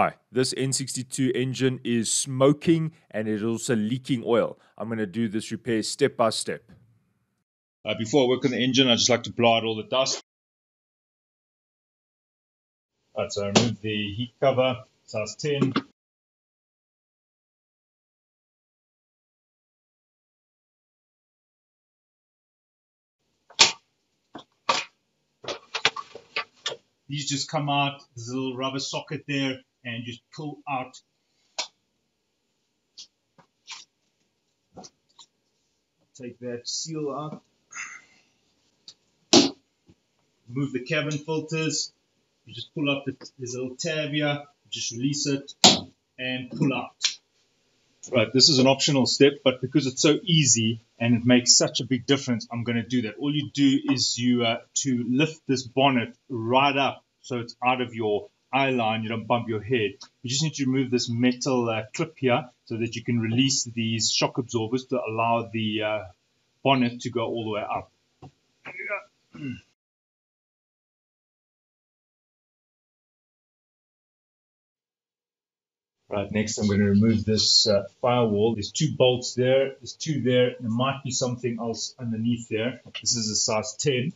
Hi, this N62 engine is smoking and it is also leaking oil. I'm going to do this repair step by step. Before I work on the engine, I just like to blow out all the dust. Right, so I remove the heat cover, size 10. These just come out, there's a little rubber socket there, and just pull out. Take that seal out. Remove the cabin filters. You just pull up there's a little tab here, just release it and pull out. Right, this is an optional step, but because it's so easy and it makes such a big difference, I'm going to do that. All you do is to lift this bonnet right up so it's out of your eye line, you don't bump your head. You just need to remove this metal clip here so that you can release these shock absorbers to allow the bonnet to go all the way up. Right, next I'm going to remove this firewall. There's two bolts there, there's two there, there might be something else underneath there. This is a size 10.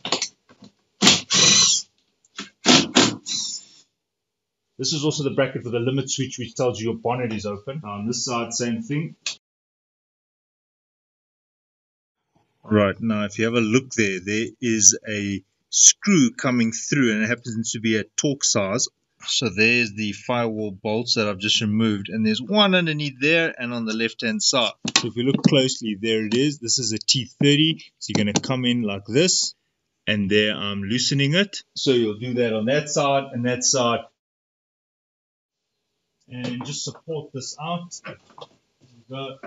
This is also the bracket for the limit switch which tells you your bonnet is open. Now on this side, same thing. Right, now if you have a look there, there is a screw coming through and it happens to be a torque size. So there's the firewall bolts that I've just removed, and there's one underneath there and on the left hand side. So if you look closely, there it is. This is a T30, so you're going to come in like this, and there I'm loosening it. So you'll do that on that side and that side, and just support this out. There you go.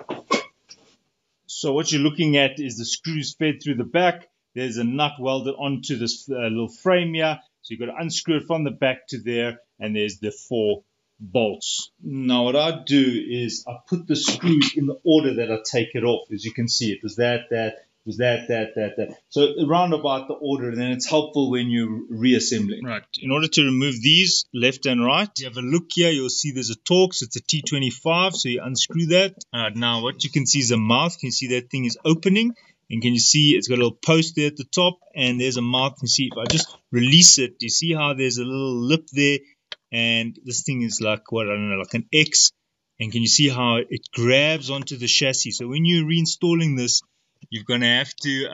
So what you're looking at is the screws fed through the back. There's a nut welded onto this little frame here. So you've got to unscrew it from the back to there, and there's the 4 bolts. Now what I do is I put the screws in the order that I take it off. As you can see, it was that, that. So around about the order, and then it's helpful when you're reassembling. Right, in order to remove these, left and right, you have a look here, you'll see there's a torque, so it's a T25, so you unscrew that. Now what you can see is a mouth. Can you see that thing is opening? And can you see it's got a little post there at the top, and there's a mouth. You can see if I just release it, you see how there's a little lip there, and this thing is like, what, I don't know, like an X. And can you see how it grabs onto the chassis? So when you're reinstalling this, you're going to have to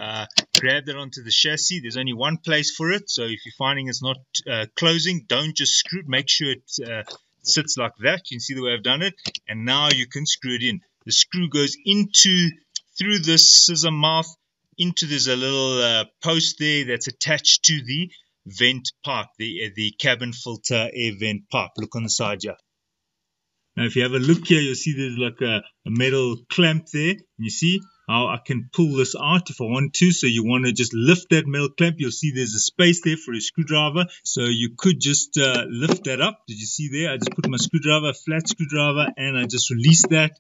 grab that onto the chassis. There's only one place for it, so if you're finding it's not closing, don't just screw it. Make sure it sits like that. You can see the way I've done it, and now you can screw it in. The screw goes through this scissor mouth into, there's a little post there that's attached to the vent pipe, the cabin filter air vent pipe. Look on the side here. Now if you have a look here, you'll see there's like a metal clamp there, and you see how I can pull this out if I want to. So you want to just lift that metal clamp. You'll see there's a space there for a screwdriver, so you could just lift that up. Did you see there? I just put my screwdriver, a flat screwdriver, and I just release that,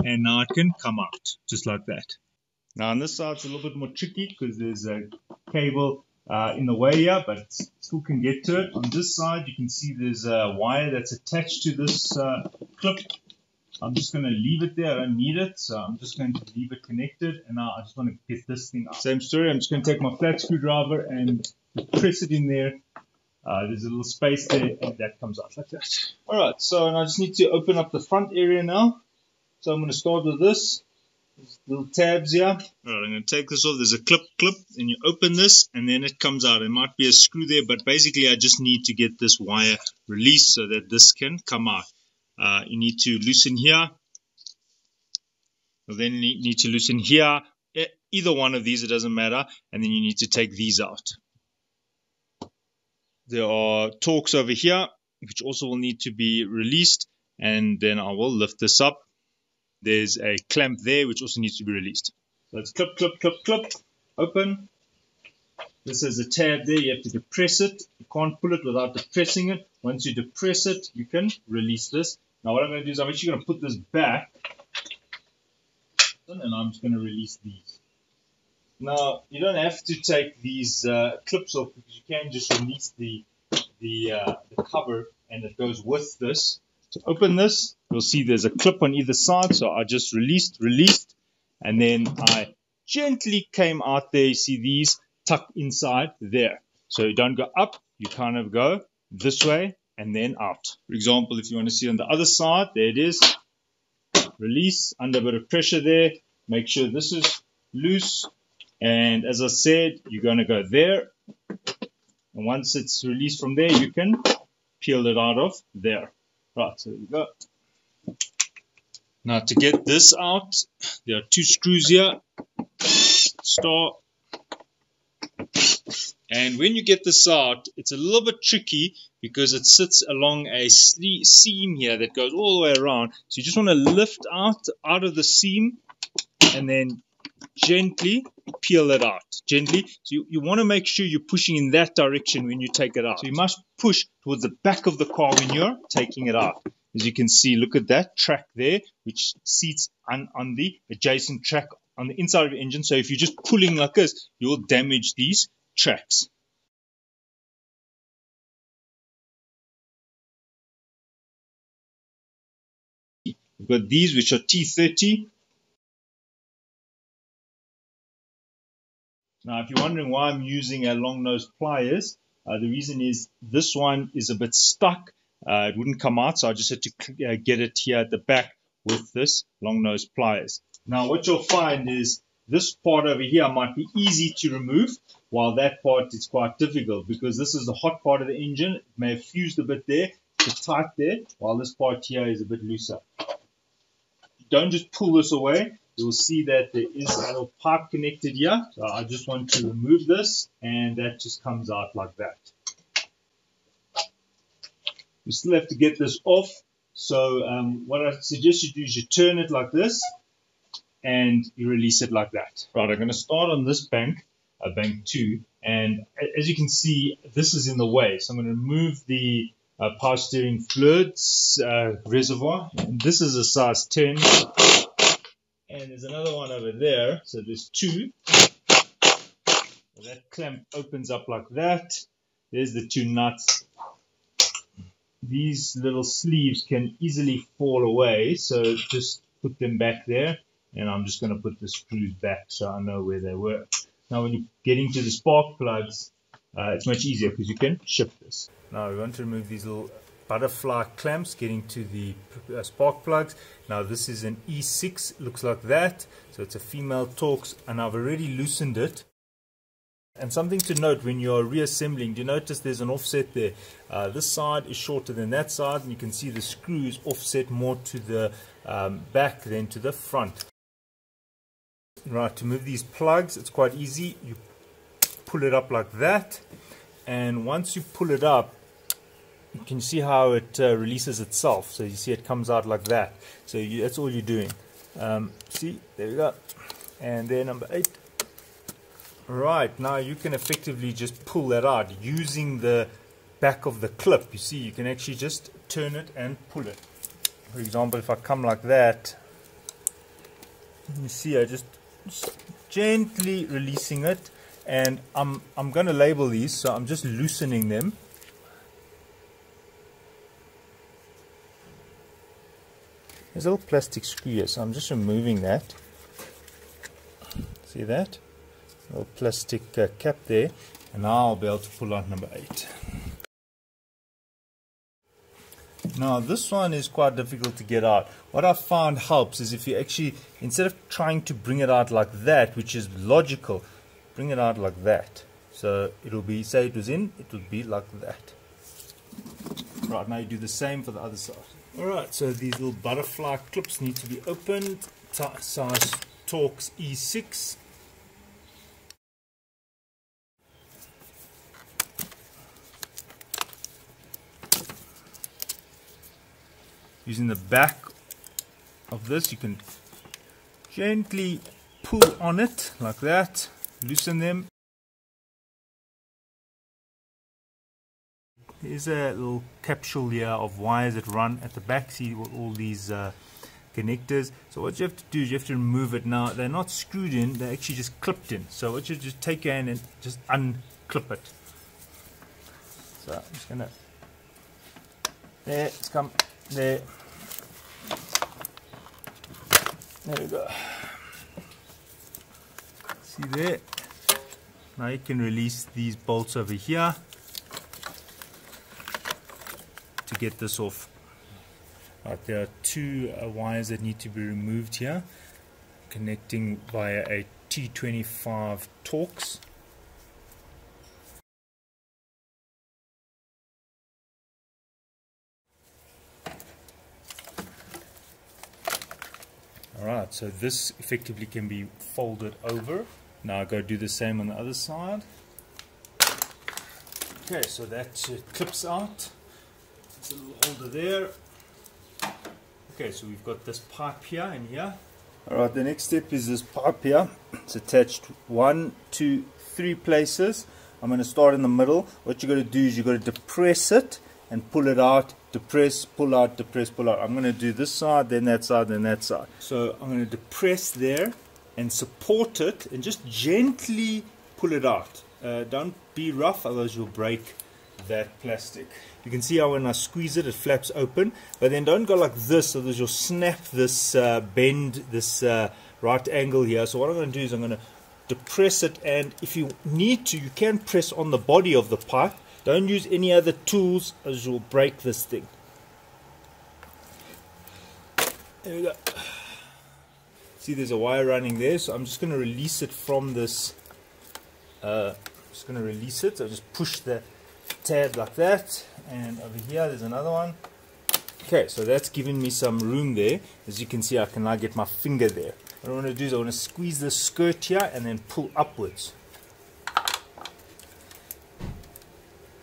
and now it can come out just like that. Now on this side it's a little bit more tricky because there's a cable in the way here, but still can get to it. On this side you can see there's a wire that's attached to this clip. I'm just going to leave it there. I don't need it, so I'm just going to leave it connected, and now I just want to get this thing out. Same story. I'm just going to take my flat screwdriver and press it in there. There's a little space there, and that comes out like that. Alright, so I just need to open up the front area now. So I'm going to start with this. There's little tabs here. Alright, I'm going to take this off. There's a clip, and you open this, and then it comes out. There might be a screw there, but basically I just need to get this wire released so that this can come out. You need to loosen here. Then you need to loosen here. Either one of these, it doesn't matter. And then you need to take these out. There are torques over here, which also will need to be released. And then I will lift this up. There's a clamp there, which also needs to be released. So it's clip, open. This is a tab there. You have to depress it. You can't pull it without depressing it. Once you depress it, you can release this. Now what I'm going to do is I'm actually going to put this back, and I'm just going to release these. Now you don't have to take these clips off, because you can just release the cover, and it goes with this. To open this, you'll see there's a clip on either side, so I just released, and then I gently came out there. You see these tuck inside there. So you don't go up, you kind of go this way and then out. For example, if you want to see on the other side, there it is. Release, under a bit of pressure there. Make sure this is loose. And as I said, you're going to go there. And once it's released from there, you can peel it out of there. Right, so there you go. Now to get this out, there are two screws here. Star. And when you get this out, it's a little bit tricky because it sits along a seam here that goes all the way around. So you just want to lift out of the seam and then gently peel it out. Gently. So you want to make sure you're pushing in that direction when you take it out. So you must push towards the back of the car when you're taking it out. As you can see, look at that track there, which seats on the adjacent track on the inside of the engine. So if you're just pulling like this, you'll damage these tracks. We've got these which are T30. Now if you're wondering why I'm using a long nose pliers, the reason is this one is a bit stuck. It wouldn't come out, so I just had to get it here at the back with this long nose pliers. Now what you'll find is this part over here might be easy to remove, while that part is quite difficult because this is the hot part of the engine. It may have fused a bit there, it's tight there, while this part here is a bit looser. Don't just pull this away. You'll see that there is a little pipe connected here. So I just want to remove this, and that just comes out like that. You still have to get this off. So what I suggest you do is you turn it like this, and you release it like that. Right, I'm going to start on this bank, bank 2, and as you can see, this is in the way. So I'm going to remove the power steering fluids reservoir, and this is a size 10, and there's another one over there, so there's 2. That clamp opens up like that. There's the 2 nuts. These little sleeves can easily fall away, so just put them back there. And I'm just going to put the screws back so I know where they were. Now when you get into the spark plugs, it's much easier because you can shift this. Now we want to remove these little butterfly clamps getting to the spark plugs. Now this is an E6, looks like that. So it's a female Torx, and I've already loosened it. And something to note when you're reassembling, do you notice there's an offset there? This side is shorter than that side, and you can see the screws offset more to the back than to the front. Right, to move these plugs, it's quite easy. You pull it up like that, and once you pull it up, you can see how it releases itself. So you see it comes out like that. So that's all you're doing. See, there we go. And then number 8. Right, now you can effectively just pull that out using the back of the clip. You see, you can actually just turn it and pull it. For example, if I come like that, you see I just gently releasing it, and I'm going to label these, so I'm just loosening them. There's a little plastic screw here, so I'm just removing that. See that? A little plastic cap there, and now I'll be able to pull out number 8. Now this one is quite difficult to get out. What I found helps is if you actually, instead of trying to bring it out like that, which is logical, bring it out like that. So it'll be, say it was in, it would be like that. Right, now you do the same for the other side. Alright, so these little butterfly clips need to be opened. Size Torx E6. Using the back of this, you can gently pull on it like that, loosen them. There's a little capsule here of wires that run at the back. See all these connectors. So what you have to do is you have to remove it. Now they're not screwed in, they're actually just clipped in. So what you just take your hand and just unclip it. So I'm just gonna, there, it's come there. There we go. See there? Now you can release these bolts over here to get this off. Right, there are two wires that need to be removed here, connecting via a T25 Torx. Alright, so this effectively can be folded over. Now I go do the same on the other side. Okay, so that clips out. It's a little holder there. Okay, so we've got this pipe here and here. Alright, the next step is this pipe here. It's attached 1, 2, 3 places. I'm going to start in the middle. What you've got to do is you've got to depress it and pull it out. Depress, pull out, depress, pull out. I'm going to do this side, then that side, then that side. So I'm going to depress there and support it and just gently pull it out. Don't be rough, otherwise you'll break that plastic. You can see how when I squeeze it, it flaps open, but then don't go like this, otherwise you'll snap this bend, this right angle here. So what I'm going to do is I'm going to depress it, and if you need to, you can press on the body of the pipe. Don't use any other tools, as you'll break this thing. There we go. See, there's a wire running there, so I'm just going to release it from this. Just going to release it. So just push the tab like that, and over here there's another one. Okay, so that's giving me some room there. As you can see, I can now get my finger there. What I want to do is I want to squeeze the skirt here and then pull upwards.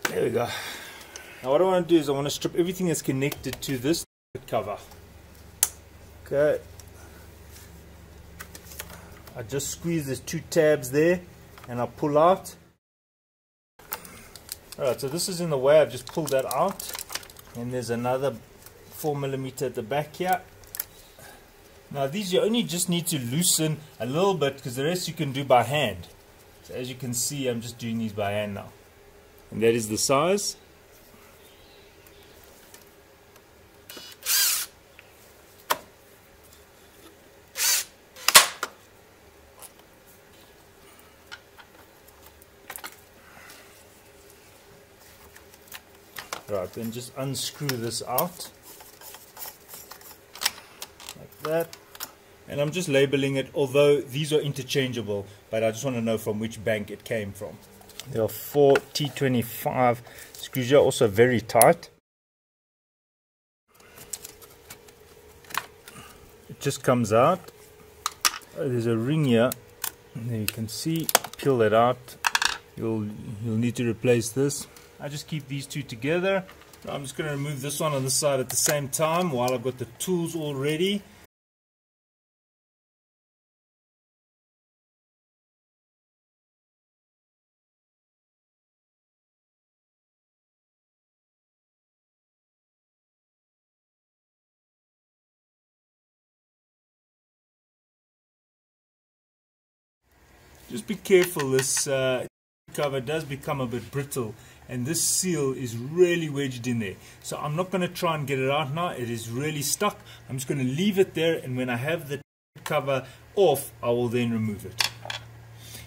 There we go. Now what I want to do is I want to strip everything that's connected to this cover. Okay. I just squeeze these 2 tabs there and I pull out. Alright, so this is in the way. I've just pulled that out, and there's another 4mm at the back here. Now these you only just need to loosen a little bit, because the rest you can do by hand. So as you can see, I'm just doing these by hand now. And that is the size. Right, then just unscrew this out like that, and I'm just labeling it, although these are interchangeable, but I just want to know from which bank it came from. There are 4 T25 screws here, also very tight. It just comes out. There's a ring here, and there you can see. Peel that out. You'll need to replace this. I just keep these 2 together. I'm just going to remove this one on this side at the same time while I've got the tools all ready. Just be careful, this cover does become a bit brittle, and this seal is really wedged in there. So I'm not going to try and get it out now. It is really stuck. I'm just going to leave it there, and when I have the cover off, I will then remove it.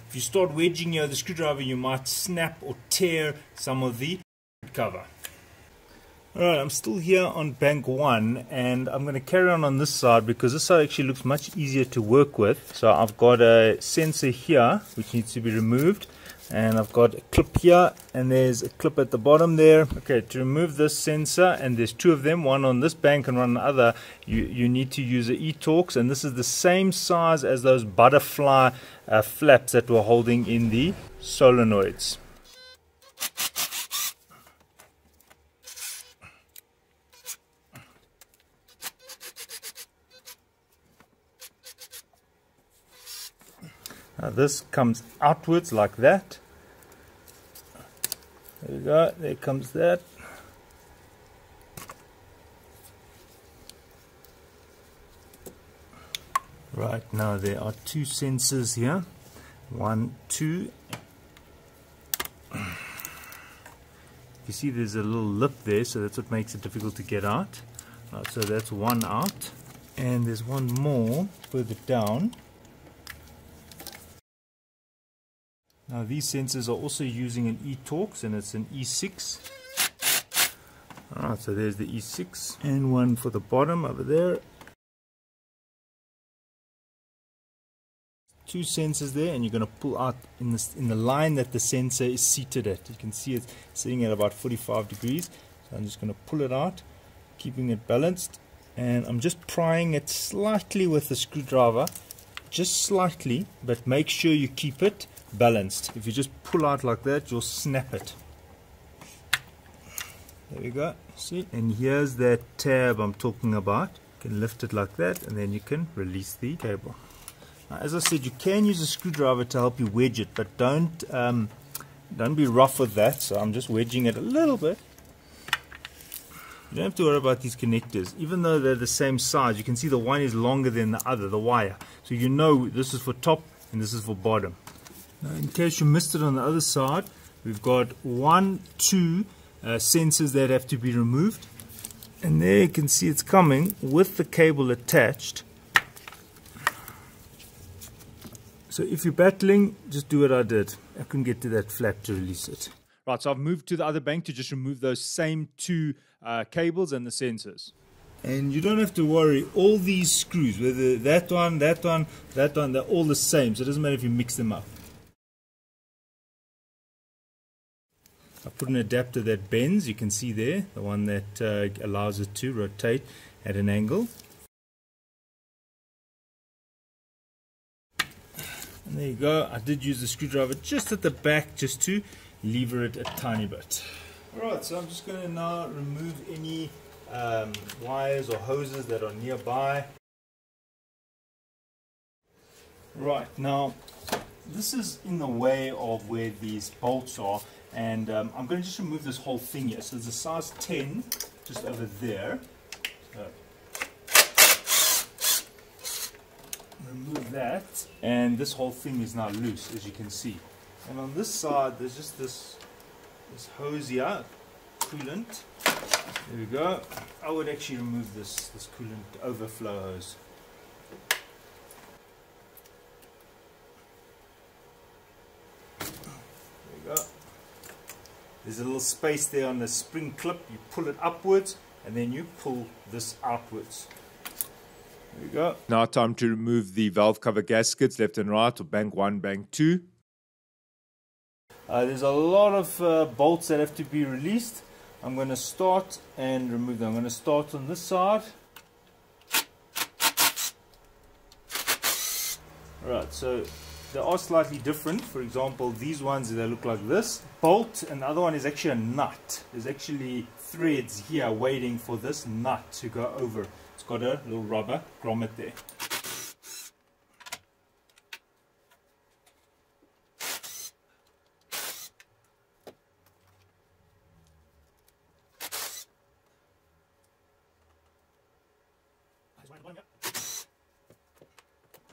If you start wedging the screwdriver, you might snap or tear some of the cover. Alright, I'm still here on bank 1, and I'm going to carry on this side because this side actually looks much easier to work with. So I've got a sensor here which needs to be removed, and I've got a clip here, and there's a clip at the bottom there. Okay, to remove this sensor, and there's 2 of them, one on this bank and one on the other, you need to use the E-Torx, and this is the same size as those butterfly flaps that we're holding in the solenoids. Now this comes outwards like that. There we go, there comes that. Right, now there are 2 sensors here. 1, 2. You see there's a little lip there, so that's what makes it difficult to get out. Right, so that's one out, and there's one more further down. Now these sensors are also using an E-Torx, and it's an E6. Alright, so there's the E6, and one for the bottom over there. Two sensors there, and you're going to pull out in the line that the sensor is seated at. You can see it's sitting at about 45 degrees. So I'm just going to pull it out, keeping it balanced, and I'm just prying it slightly with the screwdriver, just slightly, but make sure you keep it balanced. If you just pull out like that, you'll snap it. There we go, see, and here's that tab I'm talking about. You can lift it like that, and then you can release the cable. Now, as I said, you can use a screwdriver to help you wedge it, but don't be rough with that. So I'm just wedging it a little bit. You don't have to worry about these connectors. Even though they're the same size, you can see the one is longer than the other, the wire. So you know this is for top and this is for bottom. Now, in case you missed it on the other side, we've got two sensors that have to be removed. And there you can see it's coming with the cable attached. So if you're battling, just do what I did. I couldn't get to that flap to release it. Right, so I've moved to the other bank to just remove those same two cables and the sensors. And you don't have to worry, all these screws, whether that one, they're all the same, so it doesn't matter if you mix them up. I put an adapter that bends, you can see there, the one that allows it to rotate at an angle. And there you go, I did use the screwdriver just at the back just to lever it a tiny bit. Alright, so I'm just going to now remove any wires or hoses that are nearby. Right, now this is in the way of where these bolts are, and I'm going to just remove this whole thing here. So there's a size 10 just over there. Remove that, and this whole thing is now loose, as you can see. And on this side there's just this hose here, coolant. There we go. I would actually remove this coolant overflow hose. There we go. There's a little space there on the spring clip. You pull it upwards and then you pull this outwards. There we go. Now time to remove the valve cover gaskets left and right, or bank 1, bank 2. There's a lot of bolts that have to be released. I'm going to start and remove them. I'm going to start on this side. Alright, so they are slightly different. For example, these ones, they look like this bolt, and the other one is actually a nut. There's actually threads here waiting for this nut to go over. It's got a little rubber grommet there.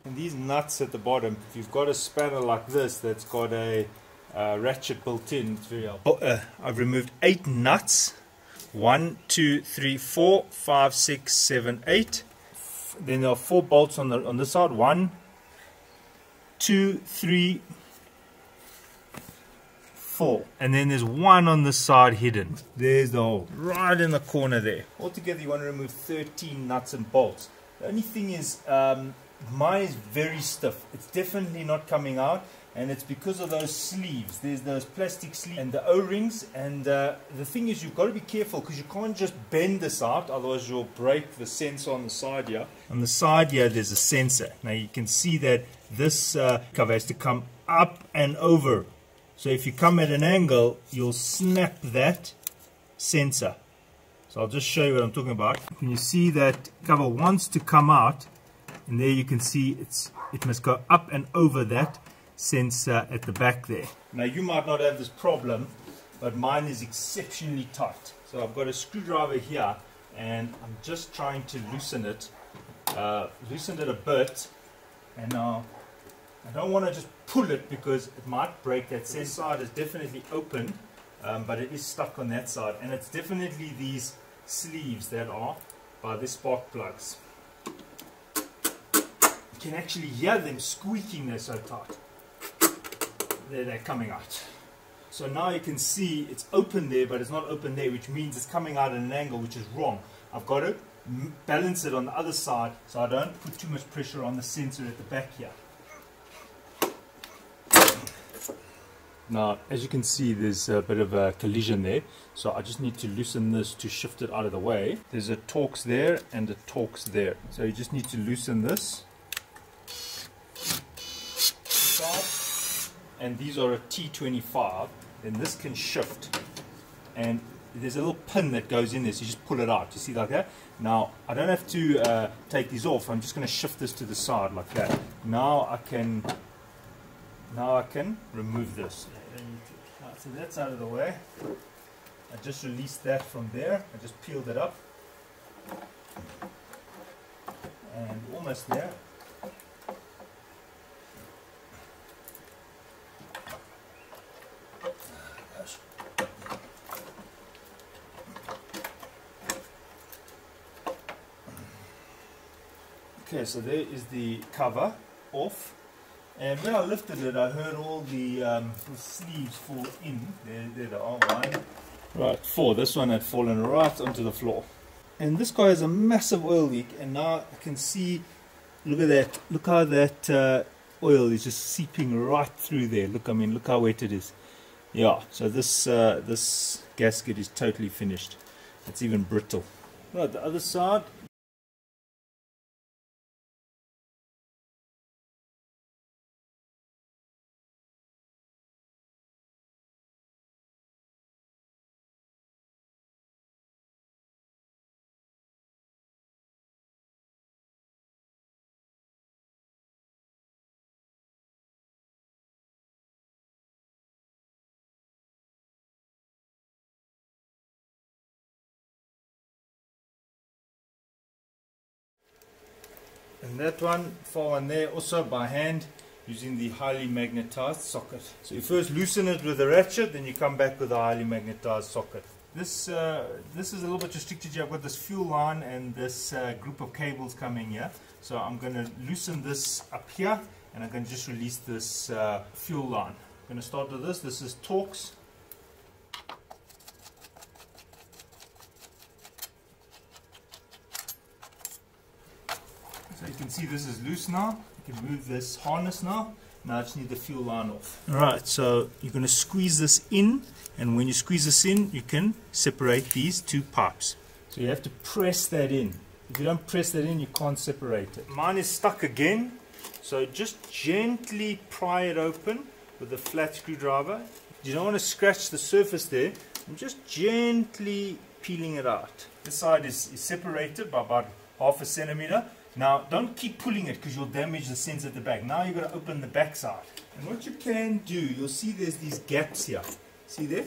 And these nuts at the bottom, if you've got a spanner like this that's got a ratchet built in, it's very helpful. I've removed 8 nuts. 1, 2, 3, 4, 5, 6, 7, 8. Then there are 4 bolts on this side. 1, 2, 3, 4. And then there's one on the side hidden. There's the hole, right in the corner there. Altogether you want to remove 13 nuts and bolts. The only thing is, mine is very stiff. It's definitely not coming out, and it's because of those sleeves. There's those plastic sleeves and the O-rings, and the thing is, you've got to be careful because you can't just bend this out, otherwise you'll break the sensor on the side here. On the side here there's a sensor. Now you can see that this cover has to come up and over. So if you come at an angle, you'll snap that sensor. So I'll just show you what I'm talking about. When you see that cover wants to come out, and there you can see it must go up and over that sensor at the back there. Now you might not have this problem, but mine is exceptionally tight. So I've got a screwdriver here, and I'm just trying to loosen it a bit. And now I don't want to just pull it because it might break. That sensor side is definitely open, but it is stuck on that side, and it's definitely these sleeves that are by the spark plugs. You can actually hear them squeaking, they're so tight. There they're coming out. So now you can see it's open there, but it's not open there, which means it's coming out at an angle which is wrong. I've got to balance it on the other side so I don't put too much pressure on the sensor at the back here. Now, as you can see, there's a bit of a collision there, so I just need to loosen this to shift it out of the way. There's a Torx there and a Torx there, so you just need to loosen this. And these are a T25, then this can shift, and there's a little pin that goes in there, so you just pull it out. You see, like that? Now I don't have to take these off. I'm just going to shift this to the side like that. Now I can remove this. So that's out of the way. I just released that from there. I just peeled it up, and almost there. Okay, so there is the cover off, and when I lifted it I heard all the sleeves fall in. There they are, one. Right, 4. This one had fallen right onto the floor. And this guy has a massive oil leak, and now I can see, look at that, look how that oil is just seeping right through there. Look, I mean, look how wet it is. Yeah, so this gasket is totally finished. It's even brittle. Right, the other side. And that one, far one there, also by hand using the highly magnetized socket. So you first loosen it with a ratchet, then you come back with a highly magnetized socket. This is a little bit restricted here. I've got this fuel line and this group of cables coming here. So I'm going to loosen this up here, and I'm going to just release this fuel line. I'm going to start with this. This is Torx. So you can see this is loose now. You can move this harness now. Now I just need the fuel line off. Alright, so you're going to squeeze this in, and when you squeeze this in, you can separate these two pipes. So you have to press that in. If you don't press that in, you can't separate it. Mine is stuck again, so just gently pry it open with a flat screwdriver. You don't want to scratch the surface there. I'm just gently peeling it out. This side is separated by about 1/2 centimeter. Now, don't keep pulling it because you'll damage the sensor at the back. Now you've got to open the back side. And what you can do, you'll see there's these gaps here. See there?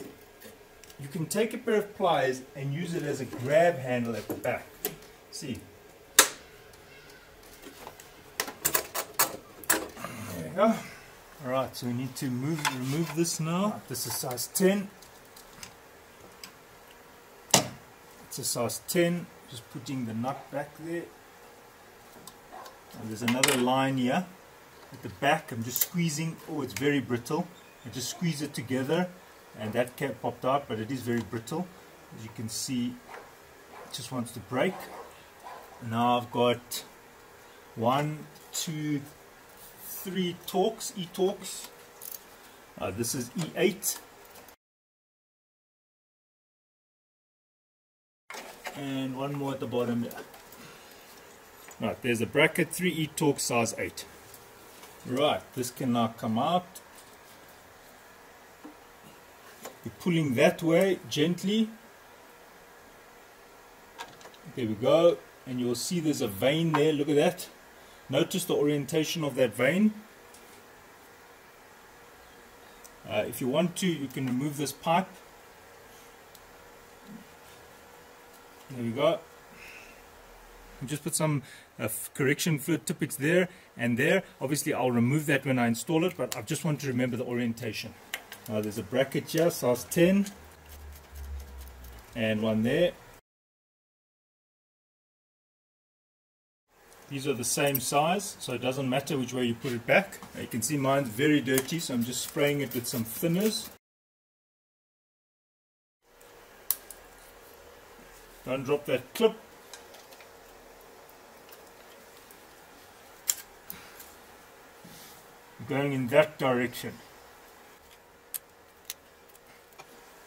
You can take a pair of pliers and use it as a grab handle at the back. See? There you go. Alright, so we need to remove this now. This is size 10. It's a size 10. Just putting the nut back there. And there's another line here at the back. I'm just squeezing. Oh, it's very brittle. I just squeeze it together, and that cap popped out, but it is very brittle. As you can see, it just wants to break. Now I've got 1, 2, 3 Torx, E-Torx. This is E8. And one more at the bottom here. Right, there's a bracket, 3 E-Torx size 8. Right, this can now come out. You're pulling that way gently. There we go. And you'll see there's a vein there. Look at that. Notice the orientation of that vein. If you want to, you can remove this pipe. There we go. Just put some correction fluid Tipp-Ex there and there. Obviously I'll remove that when I install it, but I just want to remember the orientation. There's a bracket here, size 10, and one there. These are the same size, so it doesn't matter which way you put it back. You can see mine's very dirty, so I'm just spraying it with some thinners. Don't drop that clip. Going in that direction.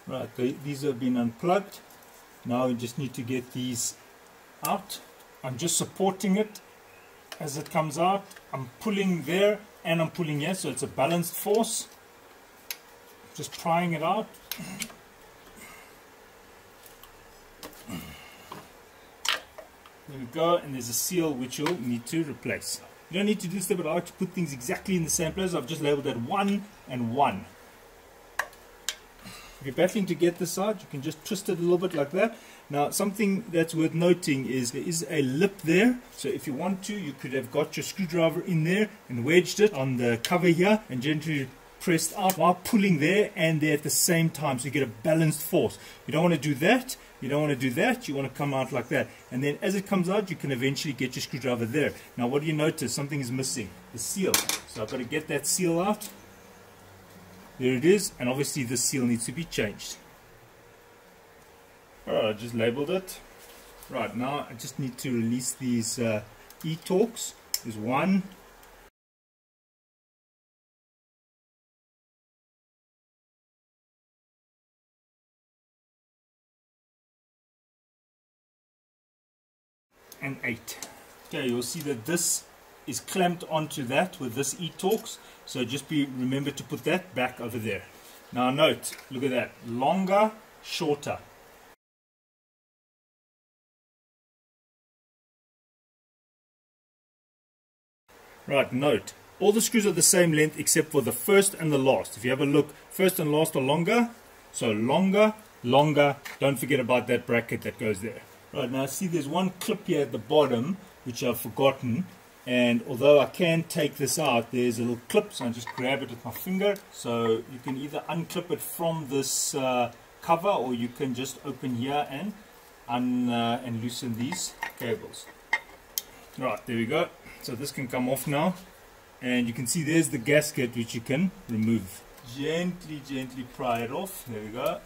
Right, these have been unplugged. Now we just need to get these out. I'm just supporting it as it comes out. I'm pulling there and I'm pulling here, so it's a balanced force. Just prying it out. There we go, and there's a seal which you'll need to replace. You don't need to do this, but I like to put things exactly in the same place. I've just labeled that 1 and 1. If you're battling to get this out, you can just twist it a little bit like that. Now, something that's worth noting is there is a lip there. So if you want to, you could have got your screwdriver in there and wedged it on the cover here and gently pressed out while pulling there and there at the same time, so you get a balanced force. You don't want to do that. You don't want to do that. You want to come out like that. And then as it comes out, you can eventually get your screwdriver there. Now, what do you notice? Something is missing. The seal. So I've got to get that seal out. There it is. And obviously this seal needs to be changed. Alright, I just labeled it. Right, now I just need to release these e-torques. There's one. And 8. Okay, you'll see that this is clamped onto that with this e-torques, so just remember to put that back over there. Now note, look at that, longer, shorter. Right, note, all the screws are the same length except for the first and the last. If you have a look, first and last are longer, so longer, longer. Don't forget about that bracket that goes there. Right, now see there's one clip here at the bottom which I've forgotten, and although I can take this out, there's a little clip, so I just grab it with my finger. So you can either unclip it from this cover, or you can just open here and loosen these cables. Right, there we go. So this can come off now, and you can see there's the gasket which you can remove. Gently, gently pry it off. There we go.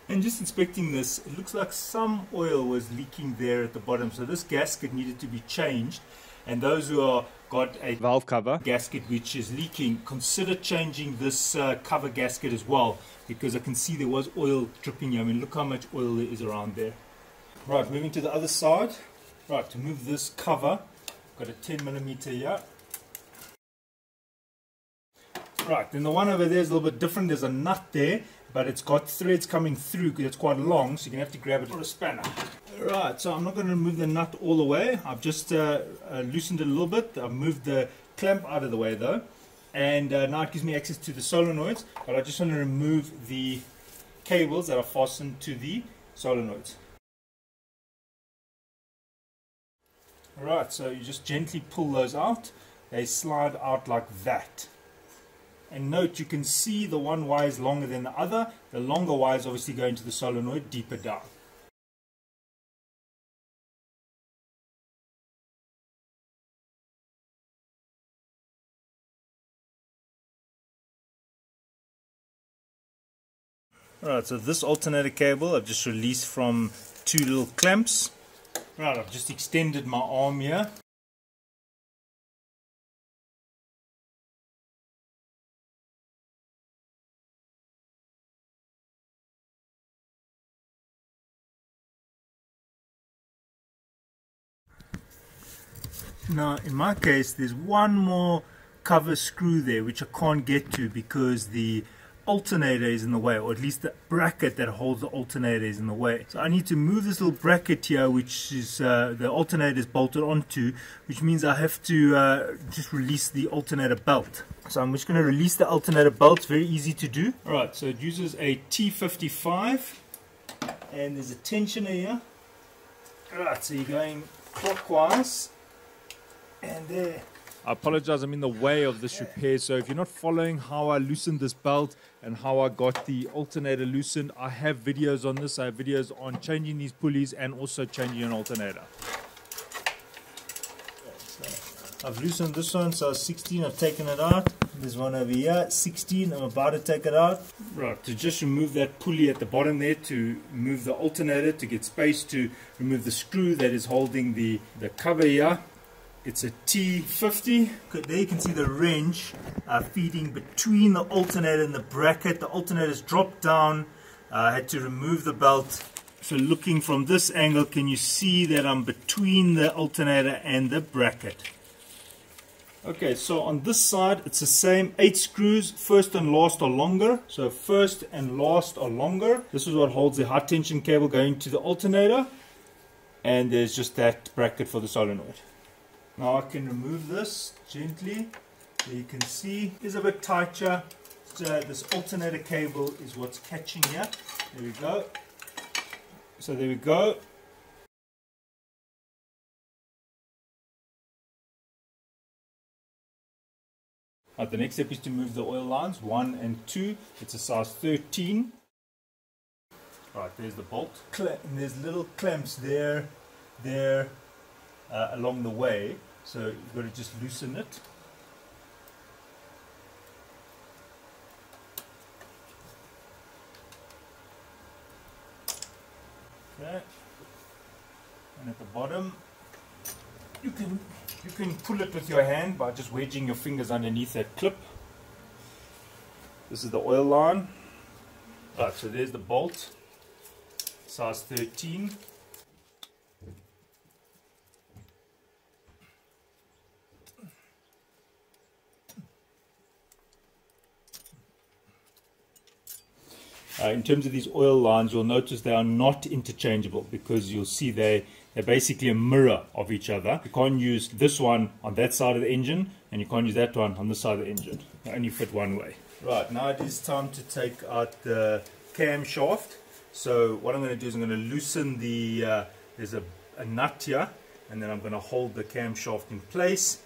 And just inspecting this, it looks like some oil was leaking there at the bottom, so this gasket needed to be changed. And those who are got a valve cover gasket which is leaking, consider changing this cover gasket as well, because I can see there was oil dripping here. I mean, look how much oil there is around there. Right, moving to the other side. Right, to move this cover, got a 10mm here. Right, then the one over there is a little bit different. There's a nut there, but it's got threads coming through because it's quite long, so you're going to have to grab it with a spanner. Right, so I'm not going to remove the nut all the way. I've just loosened it a little bit. I've moved the clamp out of the way though, and now it gives me access to the solenoids, but I just want to remove the cables that are fastened to the solenoids. Right, so you just gently pull those out. They slide out like that. And note, you can see the one wire is longer than the other. The longer wires obviously go into the solenoid deeper down. Alright, so this alternator cable I've just released from two little clamps. Right, I've just extended my arm here. Now in my case there's one more cover screw there which I can't get to because the alternator is in the way, or at least the bracket that holds the alternator is in the way. So I need to move this little bracket here which is the alternator is bolted onto, which means I have to just release the alternator belt. So I'm just going to release the alternator belt. It's very easy to do. Alright, so it uses a T55 and there's a tensioner here. Alright, so you're going clockwise and there I apologize, I'm in the way of this repair. So if you're not following how I loosened this belt and how I got the alternator loosened, I have videos on this. I have videos on changing these pulleys and also changing an alternator. I've loosened this one, so 16, I've taken it out. There's one over here, 16, I'm about to take it out. Right, to just remove that pulley at the bottom there, to move the alternator, to get space to remove the screw that is holding the cover here. It's a T50. There you can see the wrench feeding between the alternator and the bracket. The alternator's dropped down. I had to remove the belt. So looking from this angle, can you see that I'm between the alternator and the bracket? Okay, so on this side, it's the same 8 screws, first and last are longer. So first and last are longer. This is what holds the high tension cable going to the alternator. And there's just that bracket for the solenoid. Now I can remove this gently. There you can see it's a bit tighter. So this alternator cable is what's catching here. There we go. So there we go. Right, the next step is to move the oil lines 1 and 2. It's a size 13. Right, there's the bolt. And there's little clamps there, along the way. So you've got to just loosen it. Okay. And at the bottom, you can pull it with your hand by just wedging your fingers underneath that clip. This is the oil line. Right, so there's the bolt, size 13. In terms of these oil lines, you'll notice they are not interchangeable because you'll see they're basically a mirror of each other. You can't use this one on that side of the engine and you can't use that one on this side of the engine. They only fit one way. Right, now it is time to take out the camshaft. So what I'm going to do is I'm going to loosen the, there's a nut here, and then I'm going to hold the camshaft in place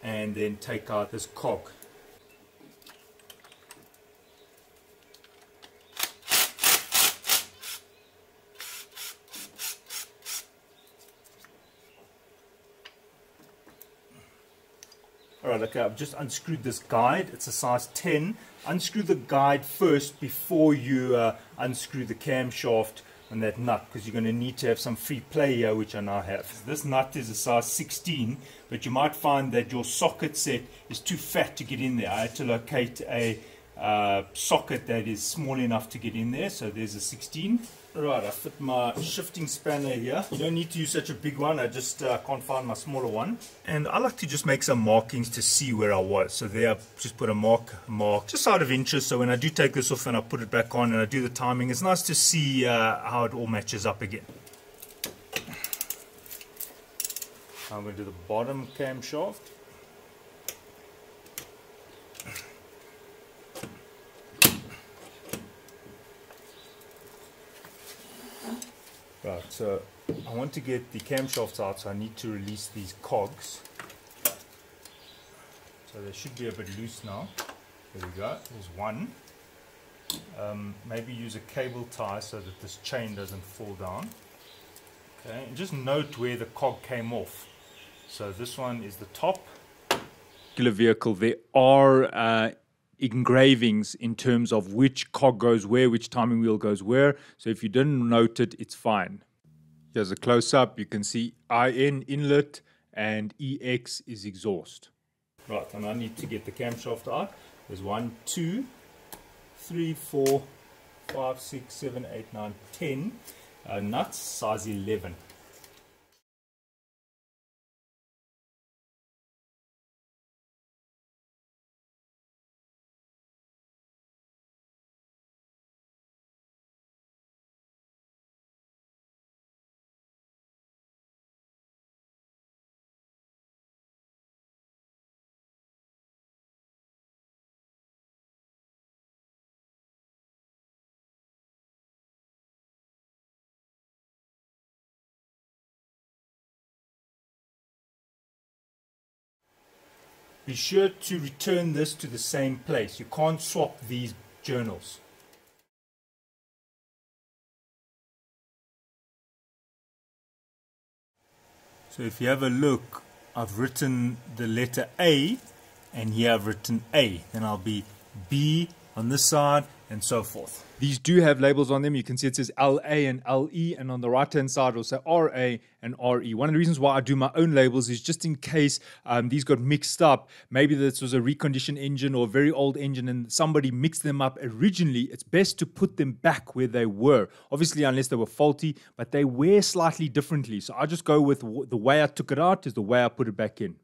and then take out this cog. Alright, okay, I've just unscrewed this guide. It's a size 10. Unscrew the guide first before you unscrew the camshaft and that nut, because you're going to need to have some free play here, which I now have. This nut is a size 16, but you might find that your socket set is too fat to get in there. I had to locate a socket that is small enough to get in there, so there's a 16. Right, I fit my shifting spanner here. You don't need to use such a big one, I just can't find my smaller one. And I like to just make some markings to see where I was. So there I just put a mark just out of interest, so when I do take this off and I put it back on and I do the timing, it's nice to see how it all matches up again. I'm going to do the bottom camshaft. Right, so I want to get the camshafts out, so I need to release these cogs. So they should be a bit loose now. There we go, there's one. Maybe use a cable tie so that this chain doesn't fall down. Okay, and just note where the cog came off. So this one is the top. Vehicle, there are engravings in terms of which cog goes where, which timing wheel goes where. So if you didn't note it, it's fine. Here's a close-up. You can see IN inlet and EX is exhaust. Right, and I need to get the camshaft out. There's 1, 2, 3, 4, 5, 6, 7, 8, 9, 10 nuts, size 11. be sure to return this to the same place. You can't swap these journals. So if you have a look, I've written the letter A, and here I've written A. Then I'll be B on this side, and so forth. These do have labels on them. You can see it says LA and LE, and on the right-hand side it'll say RA and RE. One of the reasons why I do my own labels is just in case these got mixed up. Maybe this was a reconditioned engine or a very old engine and somebody mixed them up originally. It's best to put them back where they were. Obviously, unless they were faulty, but they wear slightly differently. So I just go with the way I took it out is the way I put it back in.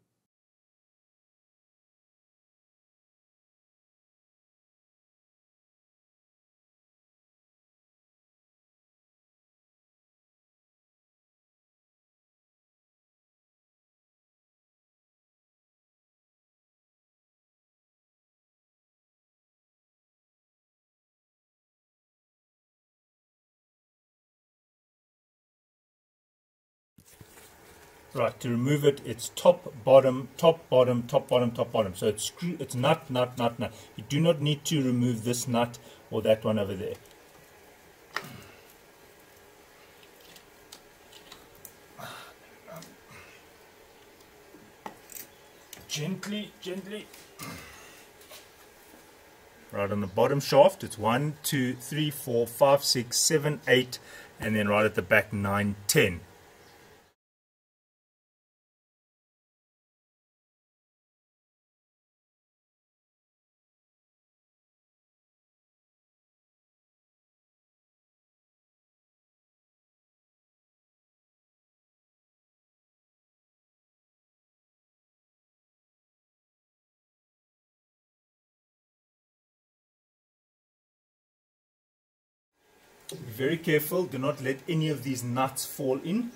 Right, to remove it, it's top, bottom, top, bottom, top, bottom, top, bottom. So it's screw, it's nut, nut, nut, nut. You do not need to remove this nut or that one over there. Gently, gently. Right on the bottom shaft, it's 1, 2, 3, 4, 5, 6, 7, 8, and then right at the back 9, 10. Be very careful, do not let any of these nuts fall in.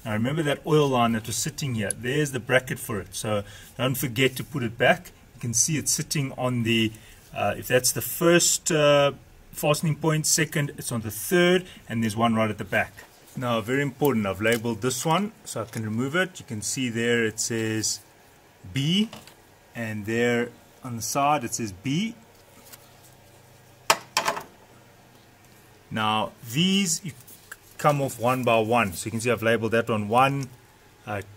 Now remember that oil line that was sitting here, there's the bracket for it, so don't forget to put it back. You can see it sitting on the, if that's the first fastening point, second, it's on the third, and there's one right at the back. Now very important, I've labeled this one so I can remove it. You can see there it says B, and there on the side it says B. Now these you come off one by one, so you can see I've labeled that one 1,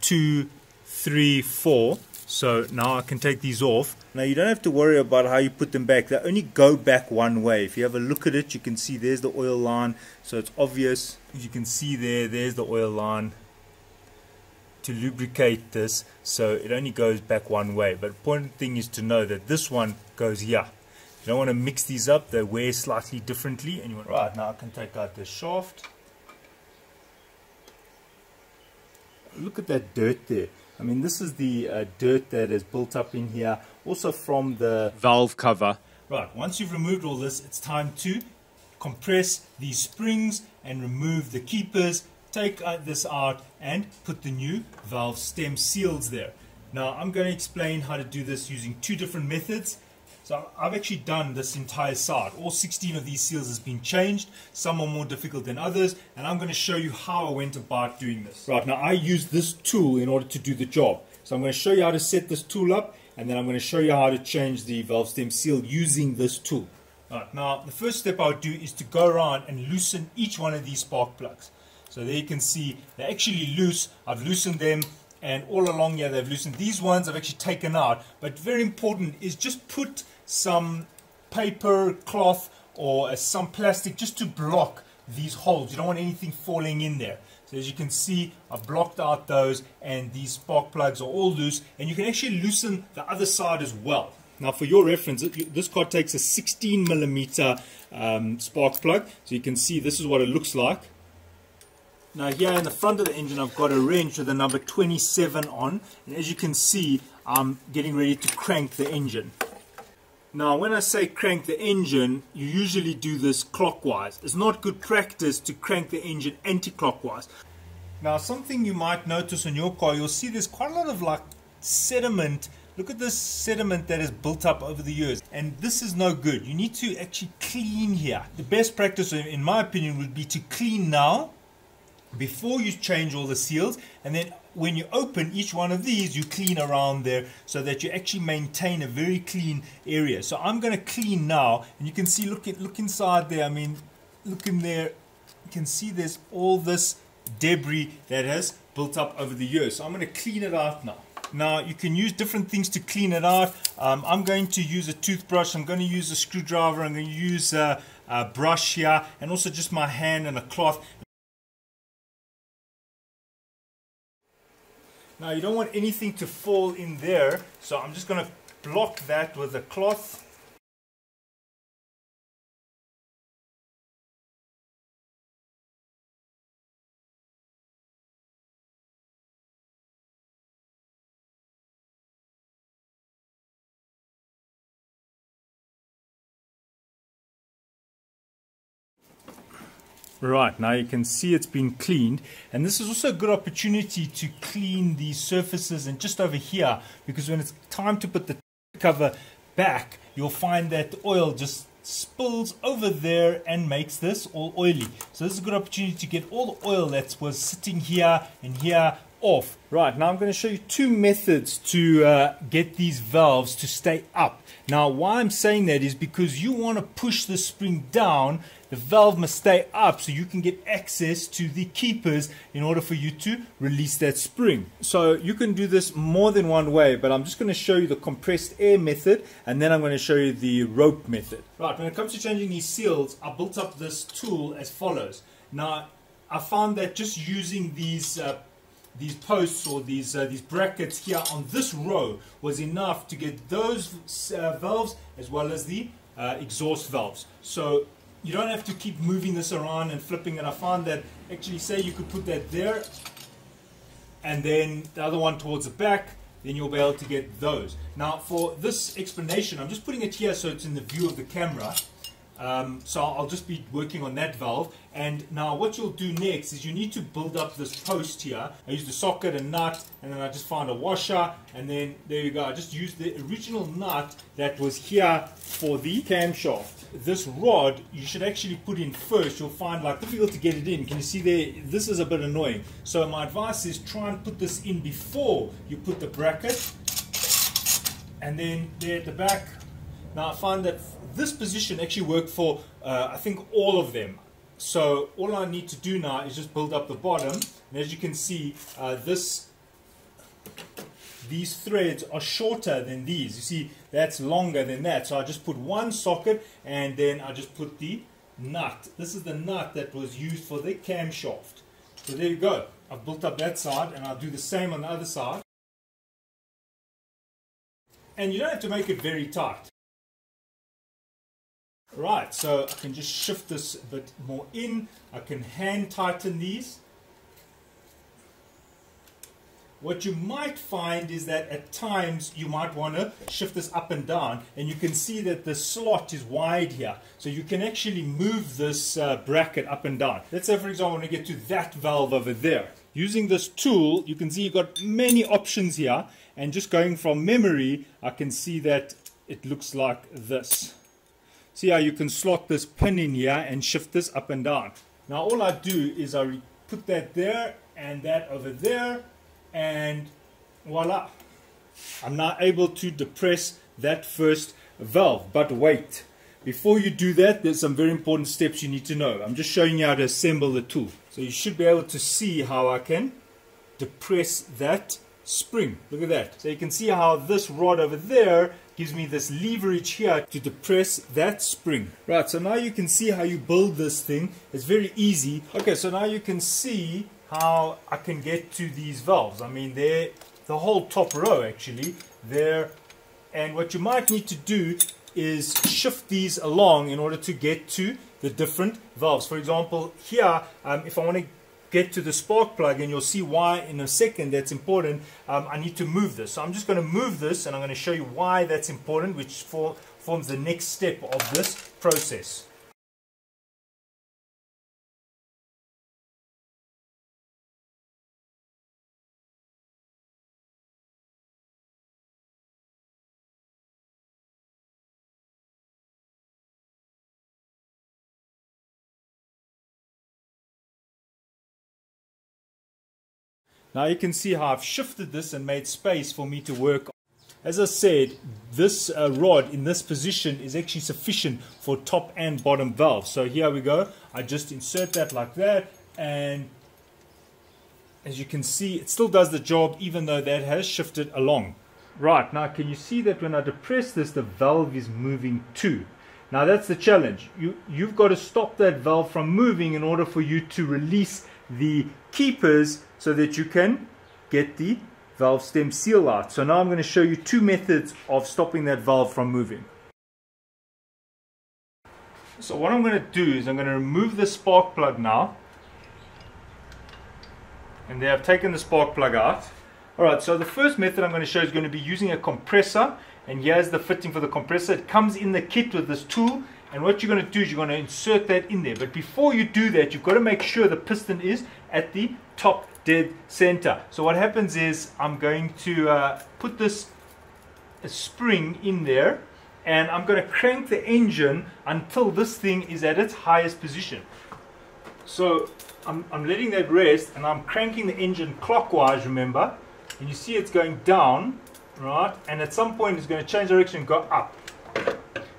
2, 3, 4. So now I can take these off. Now you don't have to worry about how you put them back, they only go back one way. If you have a look at it, you can see there's the oil line, so it's obvious. As you can see there's the oil line to lubricate this, so it only goes back one way. But the important thing is to know that this one goes here. You don't want to mix these up, they wear slightly differently. And you want, right, now I can take out the shaft. Look at that dirt there. I mean, this is the dirt that is built up in here, also from the Valve cover. Right, once you've removed all this, it's time to compress these springs and remove the keepers. Take this out and put the new valve stem seals there. Now, I'm going to explain how to do this using two different methods. So I've actually done this entire side. All 16 of these seals has been changed. Some are more difficult than others, and I'm going to show you how I went about doing this. Right, now I use this tool in order to do the job. So I'm going to show you how to set this tool up, and then I'm going to show you how to change the valve stem seal using this tool. Right, now the first step I would do is to go around and loosen each one of these spark plugs. So there you can see they're actually loose. I've loosened them. And all along here they've loosened. These ones I've actually taken out. But very important is just put some paper, cloth, or some plastic just to block these holes. You don't want anything falling in there. So as you can see, I've blocked out those, and these spark plugs are all loose. And you can actually loosen the other side as well. Now for your reference, this car takes a 16mm spark plug, so you can see this is what it looks like. Now here in the front of the engine I've got a wrench with the number 27 on, and as you can see I'm getting ready to crank the engine. Now when I say crank the engine, you usually do this clockwise. It's not good practice to crank the engine anti-clockwise. Now something you might notice on your car, you'll see there's quite a lot of like sediment. Look at this sediment that is built up over the years, and this is no good. You need to actually clean here. The best practice in my opinion would be to clean now before you change all the seals, and then when you open each one of these you clean around there so that you actually maintain a very clean area. So I'm going to clean now, and you can see, look inside there. I mean, look in there, you can see there's all this debris that has built up over the years. So I'm going to clean it out now. Now you can use different things to clean it out. I'm going to use a toothbrush, I'm going to use a screwdriver, I'm going to use a brush here, and also just my hand and a cloth. Now you don't want anything to fall in there, so I'm just going to block that with a cloth. Right, now you can see it's been cleaned, and this is also a good opportunity to clean the surfaces and just over here, because when it's time to put the cover back, you'll find that the oil just spills over there and makes this all oily. So this is a good opportunity to get all the oil that was sitting here and here off. Right, now I'm going to show you two methods to get these valves to stay up. Now why I'm saying that is because you want to push the spring down, the valve must stay up so you can get access to the keepers in order for you to release that spring. So you can do this more than one way, but I'm just going to show you the compressed air method, and then I'm going to show you the rope method. Right, when it comes to changing these seals, I built up this tool as follows. Now I found that just using these posts or these brackets here on this row was enough to get those valves as well as the exhaust valves. So you don't have to keep moving this around and flipping it. I found that actually, say you could put that there and then the other one towards the back, then you'll be able to get those. Now for this explanation, I'm just putting it here so it's in the view of the camera. So I'll just be working on that valve. And now what you'll do next is you need to build up this post here. I used a socket, a nut, and then I just found a washer, and then there you go. I just used the original nut that was here for the camshaft. This rod you should actually put in first. You'll find like difficult to get it in. Can you see there? This is a bit annoying. So my advice is try and put this in before you put the bracket, and then there at the back. Now I find that this position actually worked for I think all of them. So all I need to do now is just build up the bottom, and as you can see these threads are shorter than these. You see that's longer than that, so I just put one socket and then I just put the nut. This is the nut that was used for the camshaft. So there you go. I've built up that side, and I'll do the same on the other side. And you don't have to make it very tight. Right, so I can just shift this a bit more in. I can hand tighten these. What you might find is that at times you might want to shift this up and down, and you can see that the slot is wide here. So you can actually move this bracket up and down. Let's say for example when we get to that valve over there. Using this tool, you can see you've got many options here, and just going from memory, I can see that it looks like this. See how you can slot this pin in here and shift this up and down. Now all I do is I put that there and that over there, and voila. I'm now able to depress that first valve. But wait, before you do that, there's some very important steps you need to know. I'm just showing you how to assemble the tool. So you should be able to see how I can depress that spring. Look at that. So you can see how this rod over there gives me this leverage here to depress that spring. Right, so now you can see how you build this thing. It's very easy. Okay, so now you can see how I can get to these valves. I mean, they're the whole top row actually. There And what you might need to do is shift these along in order to get to the different valves. For example, here, if I want to get to the spark plug, and you'll see why in a second that's important, I need to move this. So I'm just going to move this, and I'm going to show you why that's important, which forms the next step of this process. Now you can see how I've shifted this and made space for me to work. As I said, this rod in this position is actually sufficient for top and bottom valves. So here we go. I just insert that like that, and as you can see, it still does the job even though that has shifted along. Right, now can you see that when I depress this, the valve is moving too? Now that's the challenge. You've got to stop that valve from moving in order for you to release the keepers so that you can get the valve stem seal out. So now I'm going to show you two methods of stopping that valve from moving. So what I'm going to do is I'm going to remove the spark plug now. And there I've taken the spark plug out. Alright, so the first method I'm going to show is going to be using a compressor. And here's the fitting for the compressor. It comes in the kit with this tool. And what you're going to do is you're going to insert that in there. But before you do that, you've got to make sure the piston is at the top dead center. So what happens is I'm going to put this spring in there, and I'm going to crank the engine until this thing is at its highest position. So I'm letting that rest, and I'm cranking the engine clockwise, remember, and you see it's going down, right? And at some point it's going to change direction and go up.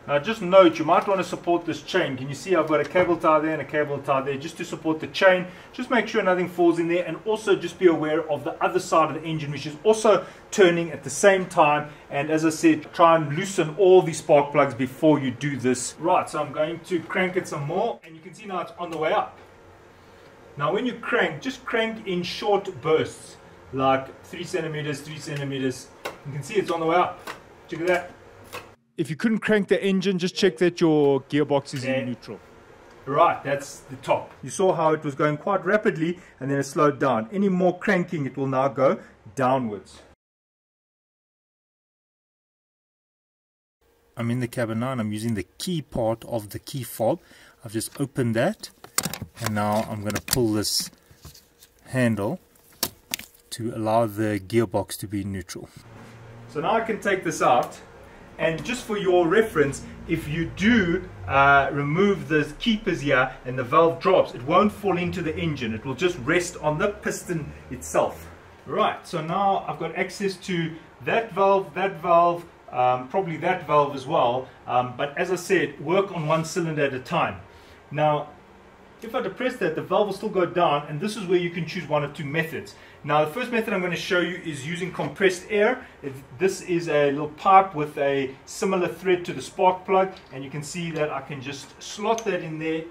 Now just note, you might want to support this chain. Can you see I've got a cable tie there and a cable tie there just to support the chain. Just make sure nothing falls in there, and also just be aware of the other side of the engine, which is also turning at the same time. And as I said, try and loosen all these spark plugs before you do this. Right, so I'm going to crank it some more, and you can see now it's on the way up. Now when you crank, just crank in short bursts, like 3 centimeters, 3 centimeters. You can see it's on the way up. Check it out. If you couldn't crank the engine, just check that your gearbox is in neutral. Right, that's the top. You saw how it was going quite rapidly and then it slowed down. Any more cranking, it will now go downwards. I'm in the cabin now, and I'm using the key part of the key fob. I've just opened that, and now I'm going to pull this handle to allow the gearbox to be neutral. So now I can take this out. And just for your reference, if you do remove the keepers here and the valve drops, it won't fall into the engine. It will just rest on the piston itself. Right, so now I've got access to that valve, probably that valve as well. But as I said, work on one cylinder at a time. Now, if I depress that, the valve will still go down, and this is where you can choose one of two methods. Now, the first method I'm going to show you is using compressed air. This is a little pipe with a similar thread to the spark plug, and you can see that I can just slot that in there,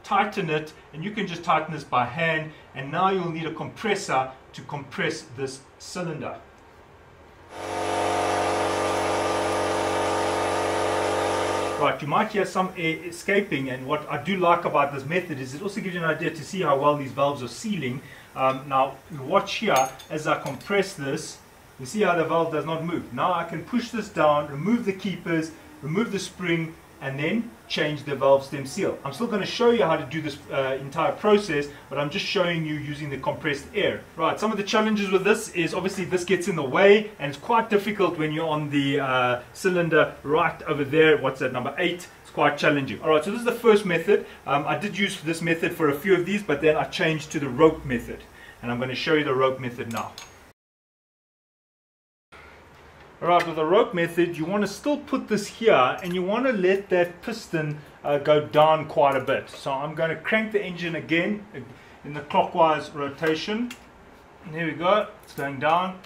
tighten it, and you can just tighten this by hand, and now you'll need a compressor to compress this cylinder. Right, you might hear some air escaping, and what I do like about this method is it also gives you an idea to see how well these valves are sealing. Now, you watch here as I compress this, you see how the valve does not move. Now I can push this down, remove the keepers, remove the spring, and then change the valve stem seal. I'm still going to show you how to do this entire process, but I'm just showing you using the compressed air. Right, some of the challenges with this is obviously this gets in the way, and it's quite difficult when you're on the cylinder right over there. What's that, number 8? It's quite challenging. Alright, so this is the first method. I did use this method for a few of these, but then I changed to the rope method, and I'm going to show you the rope method now. Alright, with the rope method, you want to still put this here, and you want to let that piston go down quite a bit. So I'm going to crank the engine again in the clockwise rotation. And here we go, it's going down.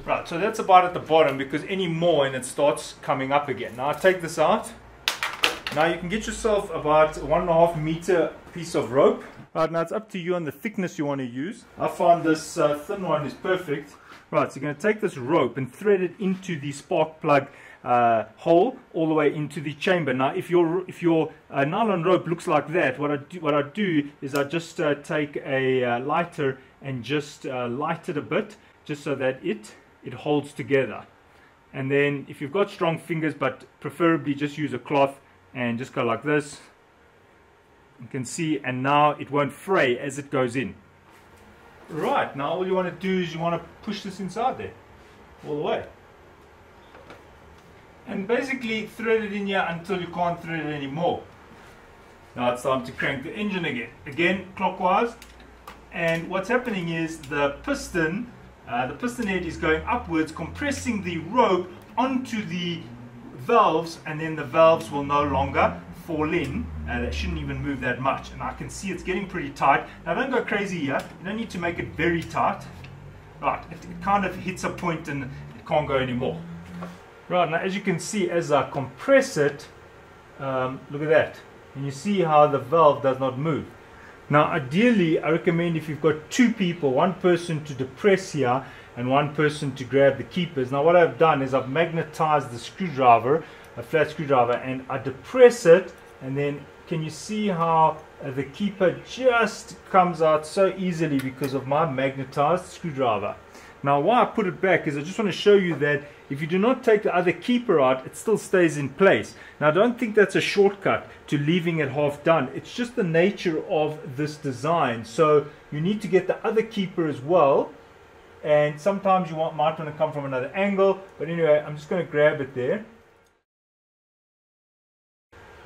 Right, so that's about at the bottom, because any more and it starts coming up again. Now I take this out. Now you can get yourself about 1.5 meter piece of rope. Right, now it's up to you on the thickness you want to use. I find this thin one is perfect. Right, so you're going to take this rope and thread it into the spark plug hole all the way into the chamber. Now if your nylon rope looks like that, what I do is I just take a lighter and just light it a bit, just so that it holds together. And then if you've got strong fingers, but preferably just use a cloth and just go like this, you can see, and now it won't fray as it goes in. Right, now all you want to do is you want to push this inside there all the way, and basically thread it in here until you can't thread it anymore. Now it's time to crank the engine again clockwise, and what's happening is the piston head is going upwards, compressing the rope onto the valves, and then the valves will no longer fall in. They shouldn't even move that much, and I can see it's getting pretty tight. Now don't go crazy here, you don't need to make it very tight. Right, it kind of hits a point and it can't go anymore. Right, now as you can see, as I compress it, look at that, and you see how the valve does not move. Now ideally I recommend, if you've got two people, one person to depress here and one person to grab the keepers. Now what I've done is I've magnetized the screwdriver, a flat screwdriver, and I depress it, and then can you see how the keeper just comes out so easily because of my magnetized screwdriver. Now why I put it back is I just want to show you that if you do not take the other keeper out, it still stays in place. Now don't think that's a shortcut to leaving it half done. It's just the nature of this design. So you need to get the other keeper as well, and sometimes you might want to come from another angle, but anyway, I'm just going to grab it there.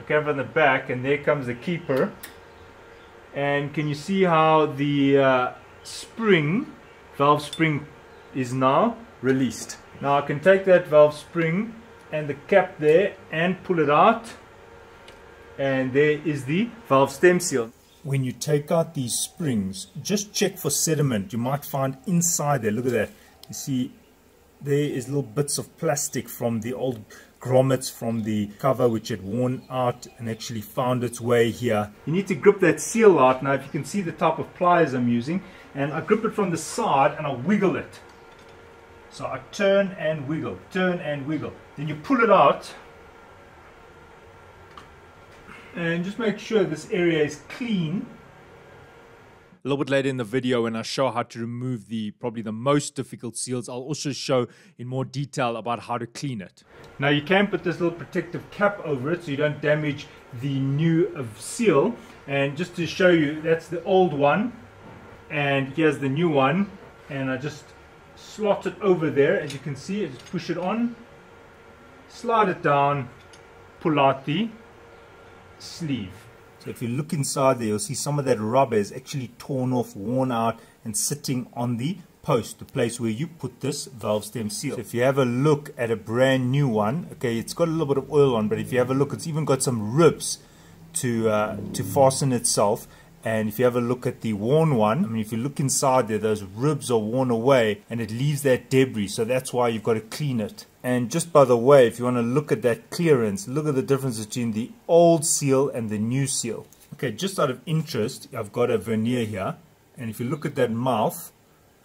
Okay, from the back, and there comes the keeper. And can you see how the valve spring is now released? Now I can take that valve spring and the cap there and pull it out, and there is the valve stem seal. When you take out these springs, just check for sediment. You might find inside there, look at that, you see there is little bits of plastic from the old grommets from the cover, which had worn out and actually found its way here. You need to grip that seal out. Now if you can see the type of pliers I'm using, and I grip it from the side and I wiggle it. So I turn and wiggle, turn and wiggle. Then you pull it out and just make sure this area is clean. A little bit later in the video, when I show how to remove probably the most difficult seals, I'll also show in more detail about how to clean it. Now you can put this little protective cap over it so you don't damage the new seal. And just to show you, that's the old one and here's the new one, and I just slot it over there. As you can see, I just push it on, slide it down, pull out the sleeve. So if you look inside there, you'll see some of that rubber is actually torn off, worn out, and sitting on the post, the place where you put this valve stem seal. So if you have a look at a brand new one, okay, it's got a little bit of oil on, but if you have a look, it's even got some ribs to fasten itself. And if you have a look at the worn one, I mean, if you look inside there, those ribs are worn away and it leaves that debris. So that's why you've got to clean it. And just by the way, if you want to look at that clearance, look at the difference between the old seal and the new seal. Okay, just out of interest, I've got a vernier here. And if you look at that mouth,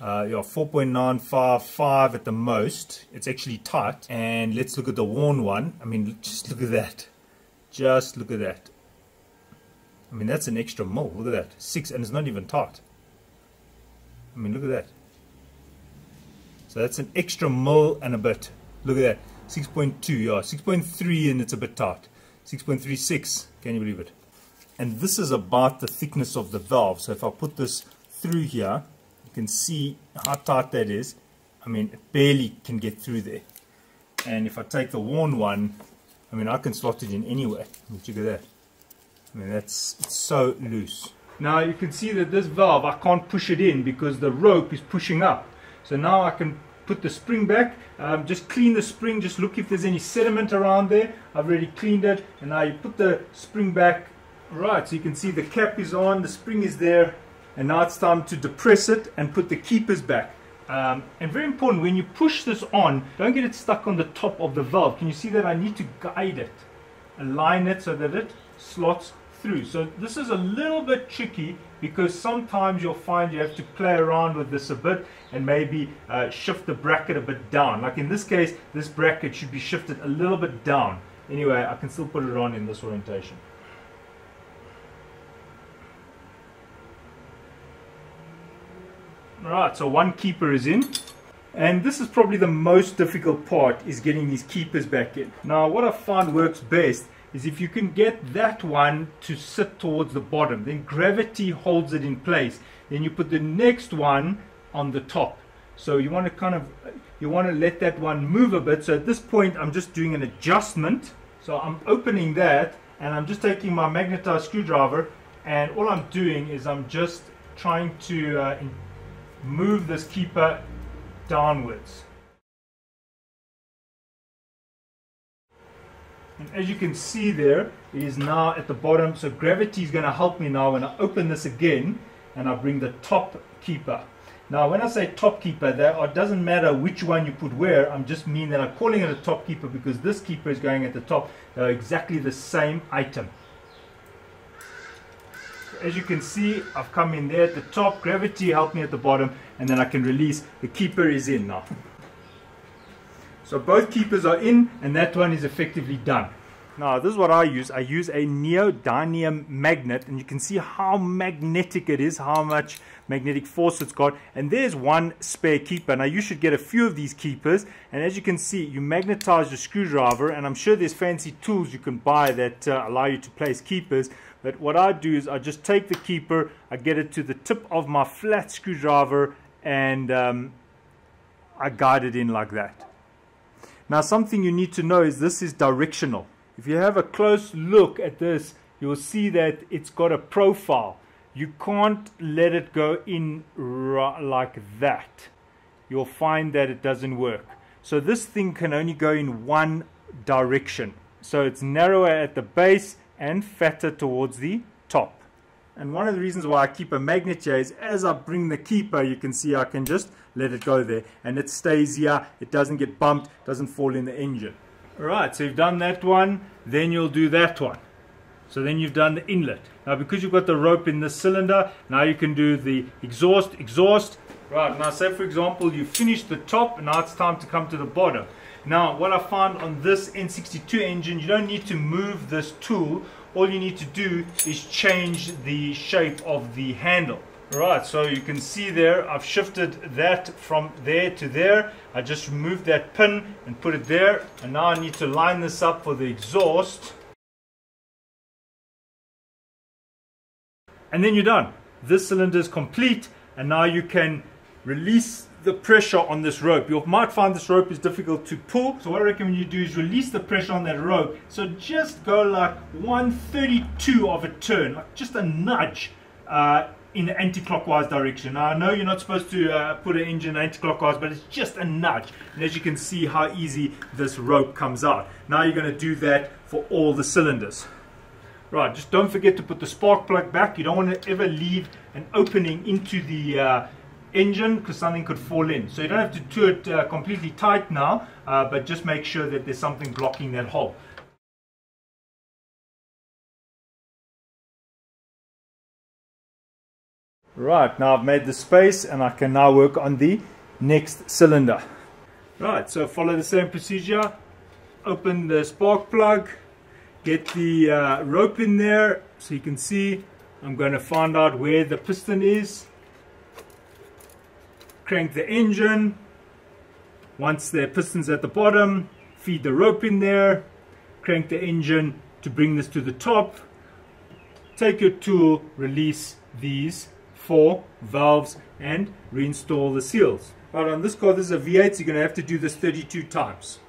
you're 4.955 at the most. It's actually tight. And let's look at the worn one. I mean, just look at that. Just look at that. I mean, that's an extra mil. Look at that. 6, and it's not even tight. I mean, look at that. So that's an extra mil and a bit. Look at that. 6.2, yeah. 6.3 and it's a bit tight. 6.36. Can you believe it? And this is about the thickness of the valve. So if I put this through here, you can see how tight that is. I mean, it barely can get through there. And if I take the worn one, I mean, I can slot it in anyway. Look at that. I mean, it's so loose. Now you can see that this valve, I can't push it in because the rope is pushing up. So now I can put the spring back, just clean the spring, just look if there's any sediment around there. I've already cleaned it, and now you put the spring back. Right, so you can see the cap is on, the spring is there, and now it's time to depress it and put the keepers back. And very important, when you push this on, don't get it stuck on the top of the valve. Can you see that I need to guide it? align it so that it slots through. So this is a little bit tricky because sometimes you'll find you have to play around with this a bit and maybe shift the bracket a bit down. Like in this case, this bracket should be shifted a little bit down. Anyway, I can still put it on in this orientation. Alright, so one keeper is in. And this is probably the most difficult part, is getting these keepers back in. Now what I found works best is if you can get that one to sit towards the bottom, then gravity holds it in place. Then you put the next one on the top. So you want to let that one move a bit. So at this point I'm just doing an adjustment. So I'm opening that and I'm just taking my magnetized screwdriver, and all I'm doing is I'm just trying to move this keeper downwards. And as you can see there, it is now at the bottom, so gravity is going to help me now when I open this again and I bring the top keeper. Now when I say top keeper, it doesn't matter which one you put where, I'm just mean that I'm calling it a top keeper because this keeper is going at the top. They're exactly the same item. So as you can see, I've come in there at the top, gravity helped me at the bottom, and then I can release. The keeper is in now. So both keepers are in and that one is effectively done. Now this is what I use. I use a neodymium magnet, and you can see how magnetic it is, how much magnetic force it's got. And there's one spare keeper. Now you should get a few of these keepers, and as you can see, you magnetize your screwdriver, and I'm sure there's fancy tools you can buy that allow you to place keepers. But what I do is I just take the keeper, I get it to the tip of my flat screwdriver, and I guide it in like that. Now something you need to know is this is directional. If you have a close look at this, you'll see that it's got a profile. You can't let it go in like that. You'll find that it doesn't work. So this thing can only go in one direction. So it's narrower at the base and fatter towards the top. And one of the reasons why I keep a magnet here is as I bring the keeper, you can see I can just let it go there and it stays here. It doesn't get bumped, doesn't fall in the engine. Alright, so you've done that one, then you'll do that one. So then you've done the inlet. Now because you've got the rope in this cylinder, now you can do the exhaust. Right, now say for example you finished the top, and now it's time to come to the bottom. Now what I found on this N62 engine, you don't need to move this tool. All you need to do is change the shape of the handle. Right, so you can see there I've shifted that from there to there. I just removed that pin and put it there, and now I need to line this up for the exhaust, and then you're done. This cylinder is complete, and now you can release the pressure on this rope. You might find this rope is difficult to pull, so what I recommend you do is release the pressure on that rope. So just go like 1/32 of a turn, like just a nudge in the anti-clockwise direction. Now I know you're not supposed to put an engine anti-clockwise, but it's just a nudge, and as you can see how easy this rope comes out. Now you're going to do that for all the cylinders. Right, just don't forget to put the spark plug back. You don't want to ever leave an opening into the engine because something could fall in. So you don't have to do it completely tight now, but just make sure that there's something blocking that hole. Right, now I've made the space and I can now work on the next cylinder. Right, so follow the same procedure. Open the spark plug, get the rope in there so you can see. I'm going to find out where the piston is. Crank the engine. Once the piston's at the bottom, feed the rope in there. Crank the engine to bring this to the top. Take your tool, release these 4 valves and reinstall the seals. Right, on this car, this is a V8, so you're going to have to do this 32 times.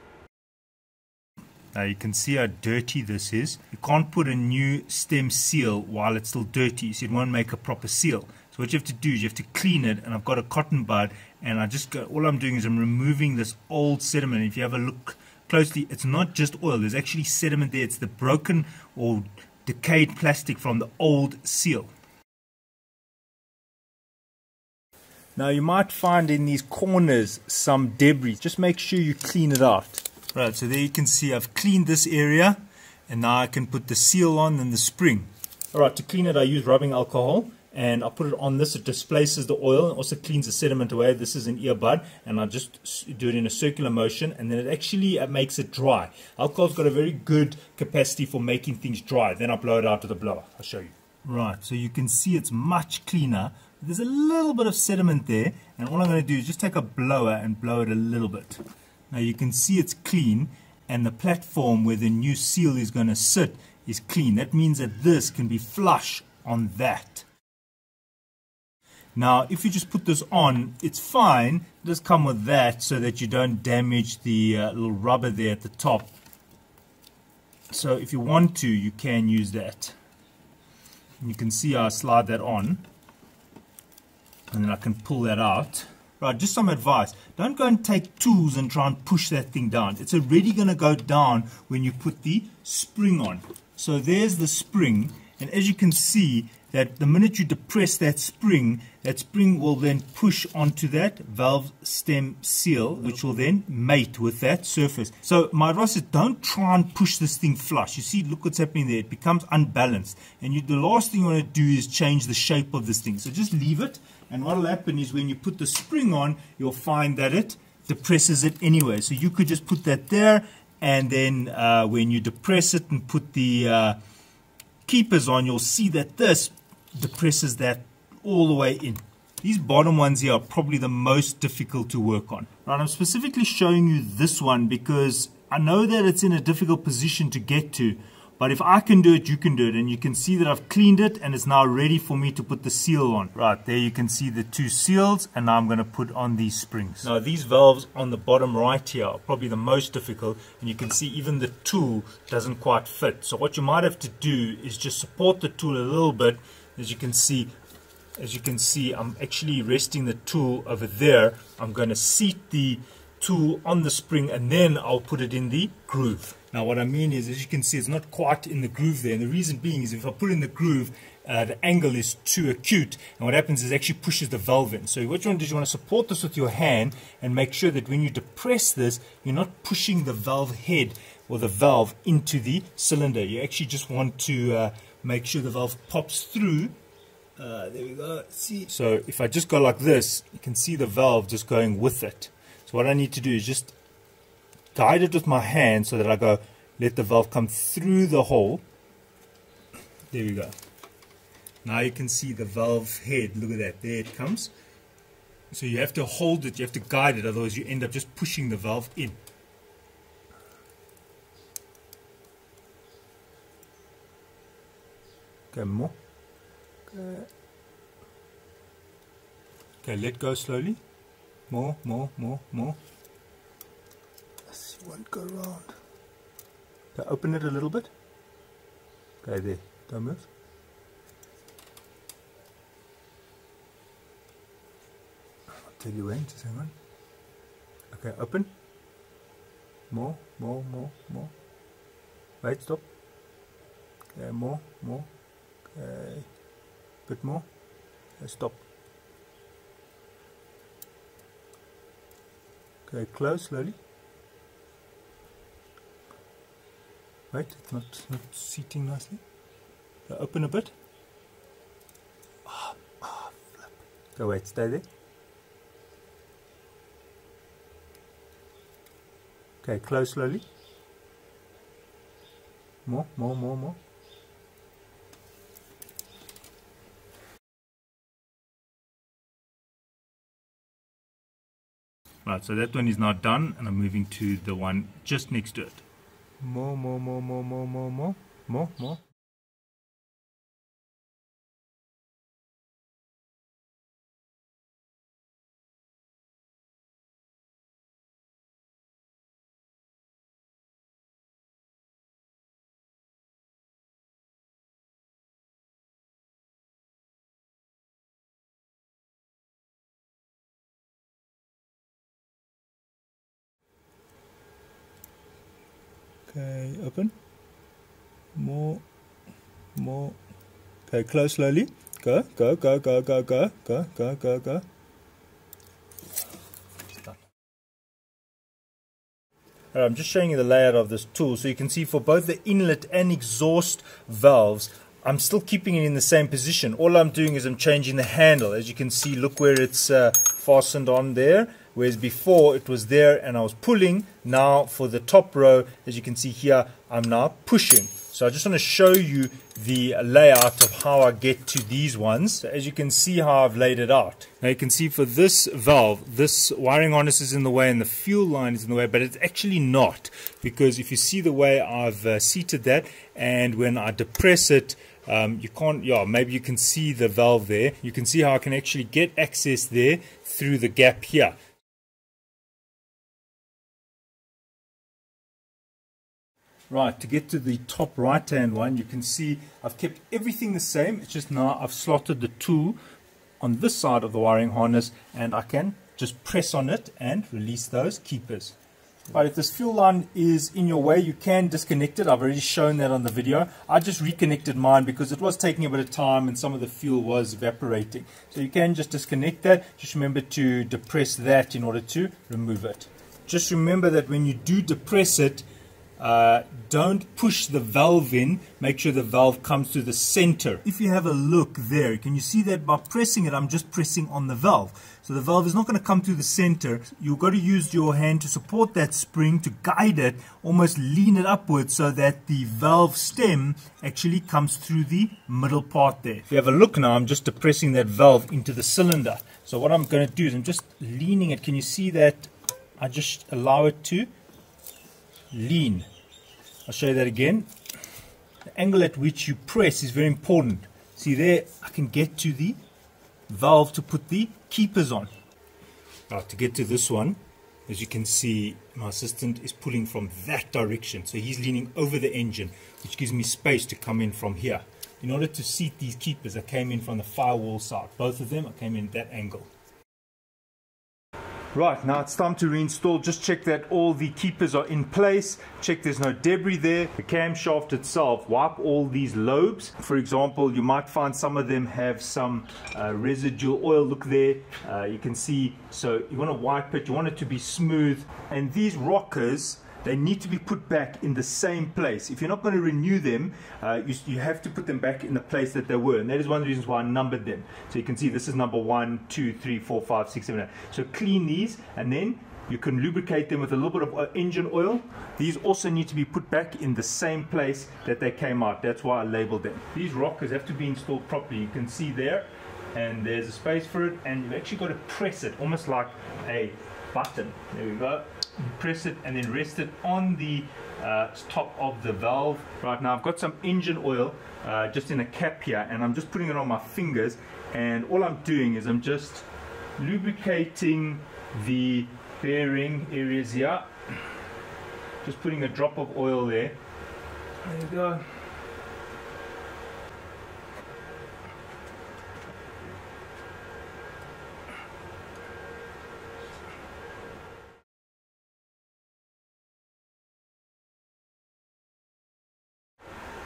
Now you can see how dirty this is. You can't put a new stem seal while it's still dirty, so it won't make a proper seal. So what you have to do is you have to clean it, and I've got a cotton bud, and all I'm doing is I'm removing this old sediment. If you have a look closely, it's not just oil, there's actually sediment there. It's the broken or decayed plastic from the old seal. Now you might find in these corners some debris. Just make sure you clean it out. Right, so there you can see I've cleaned this area, And now I can put the seal on and the spring. Alright, to clean it I use rubbing alcohol, and I put it on this. It displaces the oil and also cleans the sediment away. This is an earbud, and I just do it in a circular motion, and then it actually makes it dry. Alcohol's got a very good capacity for making things dry. Then I blow it out with a blower. I'll show you. Right, so you can see it's much cleaner. There's a little bit of sediment there, and all I'm going to do is just take a blower and blow it a little bit. Now you can see it's clean, and the platform where the new seal is going to sit is clean. That means that this can be flush on that. Now if you just put this on, it's fine. It does come with that so that you don't damage the little rubber there at the top. So if you want to, you can use that. And you can see I slide that on, and then I can pull that out. Right, just some advice. Don't go and take tools and try and push that thing down. It's already going to go down when you put the spring on. So there's the spring, and as you can see, that the minute you depress that spring will then push onto that valve stem seal, which will then mate with that surface. So my advice is don't try and push this thing flush. You see, look what's happening there. It becomes unbalanced, and the last thing you want to do is change the shape of this thing. So just leave it, and what will happen is when you put the spring on, you'll find that it depresses it anyway. So you could just put that there, and then when you depress it and put the keepers on, you'll see that this depresses that all the way in. These bottom ones here are probably the most difficult to work on. Right, I'm specifically showing you this one because I know that it's in a difficult position to get to, but if I can do it, you can do it. And you can see that I've cleaned it, and it's now ready for me to put the seal on. Right, there you can see the two seals, and now I'm going to put on these springs. Now these valves on the bottom right here are probably the most difficult, and you can see even the tool doesn't quite fit. So what you might have to do is just support the tool a little bit. As you can see, I'm actually resting the tool over there. I'm going to seat the tool on the spring, and then I'll put it in the groove. Now what I mean is, as you can see, it's not quite in the groove there, and the reason being is if I put it in the groove, the angle is too acute, and what happens is it actually pushes the valve in. So what you want to do is you want to support this with your hand and make sure that when you depress this, you're not pushing the valve head or the valve into the cylinder. You actually just want to make sure the valve pops through. There we go. See, so if I just go like this, you can see the valve just going with it. So what I need to do is just guide it with my hand so that I go, let the valve come through the hole. There we go. Now you can see the valve head. Look at that. There it comes. So you have to hold it, you have to guide it, otherwise you end up just pushing the valve in. Okay, more. Okay, let go slowly. More. Yes, you won't go round. Okay, open it a little bit. Okay, there. Don't move. I'll tell you when. Just hang on. Okay, open. More. Wait, stop. Okay, more. Okay, bit more. Okay, stop. Okay, close slowly. Wait, it's not seating nicely. Okay, open a bit. Flip. Okay, wait, stay there. Okay, close slowly. More. Right, so that one is now done, and I'm moving to the one just next to it. More. Okay, open. More. Okay, close slowly. Go. I'm just showing you the layout of this tool. So you can see for both the inlet and exhaust valves, I'm still keeping it in the same position. All I'm doing is I'm changing the handle. As you can see, look where it's fastened on there. Whereas before it was there and I was pulling. Now for the top row, as you can see here, I'm now pushing. So I just want to show you the layout of how I get to these ones. So as you can see how I've laid it out. Now you can see for this valve, this wiring harness is in the way and the fuel line is in the way, but it's actually not. Because if you see the way I've seated that, and when I depress it, you can't, maybe you can see the valve there. You can see how I can actually get access there through the gap here. Right, to get to the top right hand one, you can see I've kept everything the same. It's just now I've slotted the tool on this side of the wiring harness, and I can just press on it and release those keepers. Right, if this fuel line is in your way, you can disconnect it. I've already shown that on the video. I just reconnected mine because it was taking a bit of time and some of the fuel was evaporating. So you can just disconnect that. Just remember to depress that in order to remove it. Just remember that when you do depress it, don't push the valve in. Make sure the valve comes to the center. If you have a look there, can you see that by pressing it, I'm just pressing on the valve. So the valve is not going to come through the center. You've got to use your hand to support that spring, to guide it, almost lean it upwards so that the valve stem actually comes through the middle part there. If you have a look now, I'm just depressing that valve into the cylinder. So what I'm going to do is I'm just leaning it. Can you see that? I just allow it to lean. I'll show you that again. The angle at which you press is very important. See there, I can get to the valve to put the keepers on. Now to get to this one, as you can see, my assistant is pulling from that direction. So he's leaning over the engine, which gives me space to come in from here. In order to seat these keepers, I came in from the firewall side. Both of them, I came in at that angle. Right, now it's time to reinstall. Just check that all the keepers are in place. Check there's no debris there. The camshaft itself, wipe all these lobes. For example, you might find some of them have some residual oil. Look there, you can see. So you want to wipe it, you want it to be smooth. And these rockers, they need to be put back in the same place. If you're not going to renew them, you have to put them back in the place that they were. And that is one of the reasons why I numbered them. So you can see this is number 1, 2, 3, 4, 5, 6, 7, 8. So clean these, and then you can lubricate them with a little bit of engine oil. These also need to be put back in the same place that they came out. That's why I labeled them. These rockers have to be installed properly. You can see there, and there's a space for it, and you've actually got to press it, almost like a button. There we go. You press it and then rest it on the top of the valve. Right now I've got some engine oil just in a cap here, and I'm just putting it on my fingers, and all I'm doing is I'm just lubricating the bearing areas here. Just putting a drop of oil there. There you go.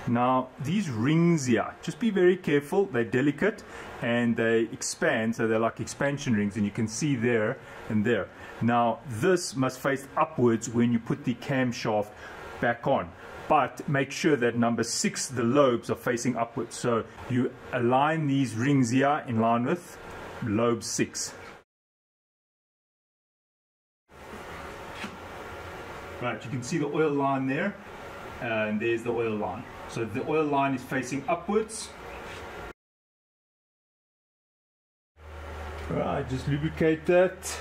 Now these rings here, just be very careful. They're delicate and they expand, so they're like expansion rings, and you can see there and there. Now this must face upwards when you put the camshaft back on, but make sure that number 6, the lobes, are facing upwards. So you align these rings here in line with lobe 6. Right, you can see the oil line there, and there's the oil line. So the oil line is facing upwards. Right, just lubricate that.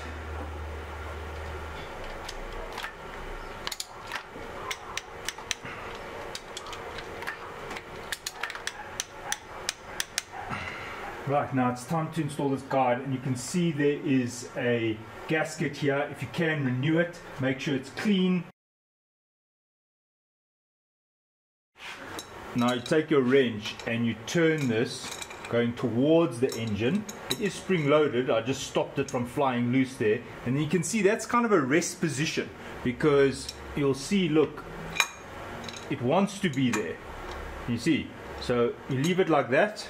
Right, now it's time to install this guide, and you can see there is a gasket here. If you can, renew it. Make sure it's clean. Now you take your wrench and you turn this going towards the engine. It is spring loaded. I just stopped it from flying loose there, and you can see that's kind of a rest position, because you'll see, look, it wants to be there. You see, so you leave it like that.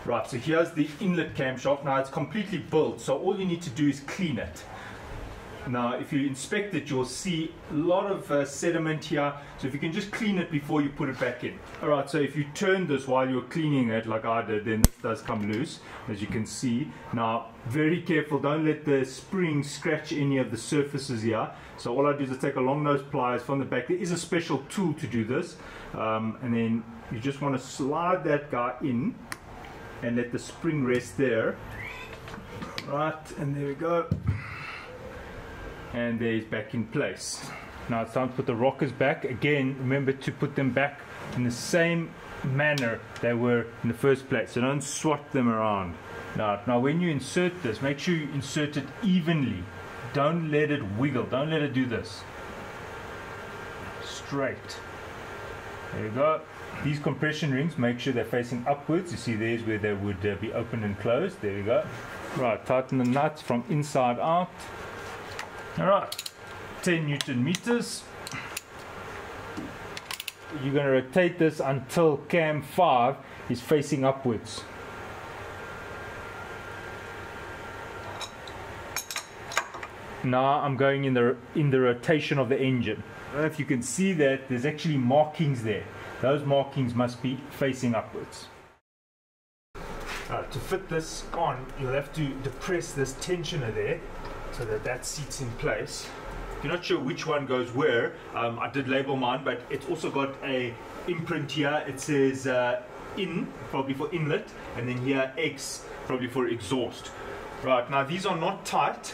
Right, so here's the inlet camshaft. Now it's completely built, so all you need to do is clean it. Now if you inspect it, you'll see a lot of sediment here, so if you can just clean it before you put it back in. Alright, so if you turn this while you're cleaning it like I did, then it does come loose, as you can see. Now very careful, don't let the spring scratch any of the surfaces here. So all I do is I take a long nose pliers from the back. There is a special tool to do this, and then you just want to slide that guy in and let the spring rest there. Right, and there we go. And there he's back in place. Now it's time to put the rockers back. Again, remember to put them back in the same manner they were in the first place. So don't swap them around. Now when you insert this, make sure you insert it evenly. Don't let it wiggle. Don't let it do this. Straight. There you go. These compression rings, make sure they're facing upwards. You see there's where they would be open and closed. There you go. Right, tighten the nuts from inside out. Alright, 10 Newton meters. You're going to rotate this until cam 5 is facing upwards. Now I'm going in the rotation of the engine. I don't know if you can see that there's actually markings there. Those markings must be facing upwards. To fit this on, you'll have to depress this tensioner there, so that seats in place. If you're not sure which one goes where, I did label mine, but it's also got a imprint here. It says in, probably for inlet, and then here X, probably for exhaust. Right, now these are not tight,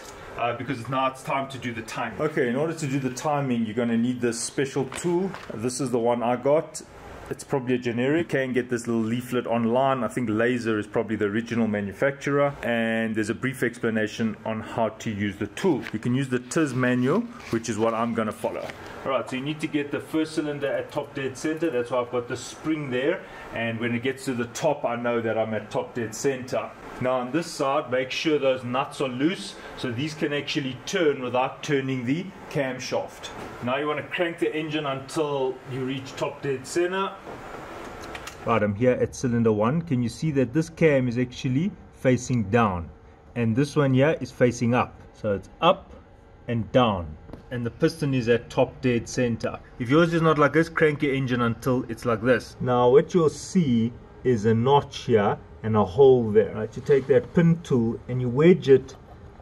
because now it's time to do the timing. Okay, in order to do the timing, you're going to need this special tool. This is the one I got. It's probably a generic. You can get this little leaflet online. I think Laser is probably the original manufacturer, and there's a brief explanation on how to use the tool. You can use the TIS manual, which is what I'm going to follow. Alright, so you need to get the first cylinder at top dead center. That's why I've got the spring there, and when it gets to the top, I know that I'm at top dead center. Now on this side, make sure those nuts are loose, so these can actually turn without turning the camshaft. Now you want to crank the engine until you reach top dead center. Right, I'm here at cylinder 1. Can you see that this cam is actually facing down, and this one here is facing up? So it's up and down, and the piston is at top dead center. If yours is not like this, crank your engine until it's like this. Now what you'll see is a notch here and a hole there. Right, you take that pin tool and you wedge it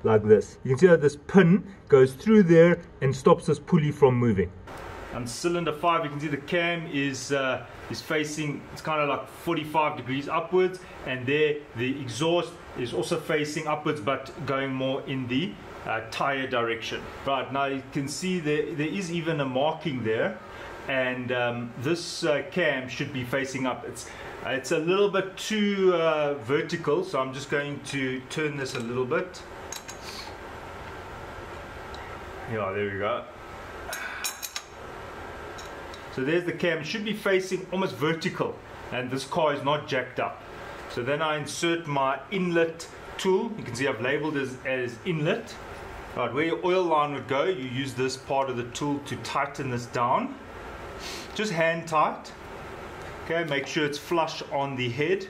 like this. You can see that this pin goes through there and stops this pulley from moving. On cylinder 5, you can see the cam is facing, it's kind of like 45 degrees upwards, and there the exhaust is also facing upwards but going more in the tire direction. Right, now you can see there is even a marking there, and this cam should be facing up. It's a little bit too vertical, so I'm just going to turn this a little bit. Yeah, there we go. So there's the cam. It should be facing almost vertical, and this car is not jacked up. So then I insert my inlet tool. You can see I've labeled as inlet. Right, where your oil line would go, you use this part of the tool to tighten this down. Just hand tight. Okay, make sure it's flush on the head.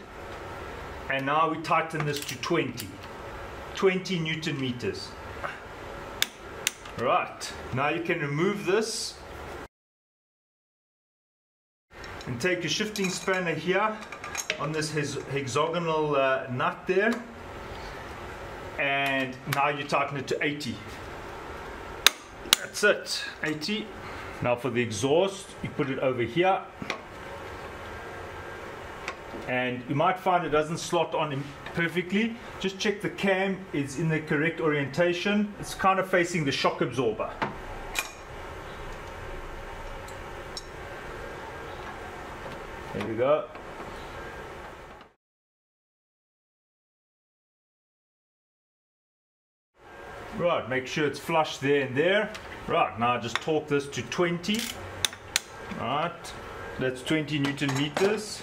And now we tighten this to 20 Newton meters. Right, now you can remove this and take your shifting spanner here on this hexagonal nut there, and now you tighten it to 80. That's it, 80. Now for the exhaust, you put it over here, and you might find it doesn't slot on perfectly. Just check the cam is in the correct orientation. It's kind of facing the shock absorber. There we go. Right, make sure it's flush there and there. Right, now just torque this to 20. Right, that's 20 Newton meters.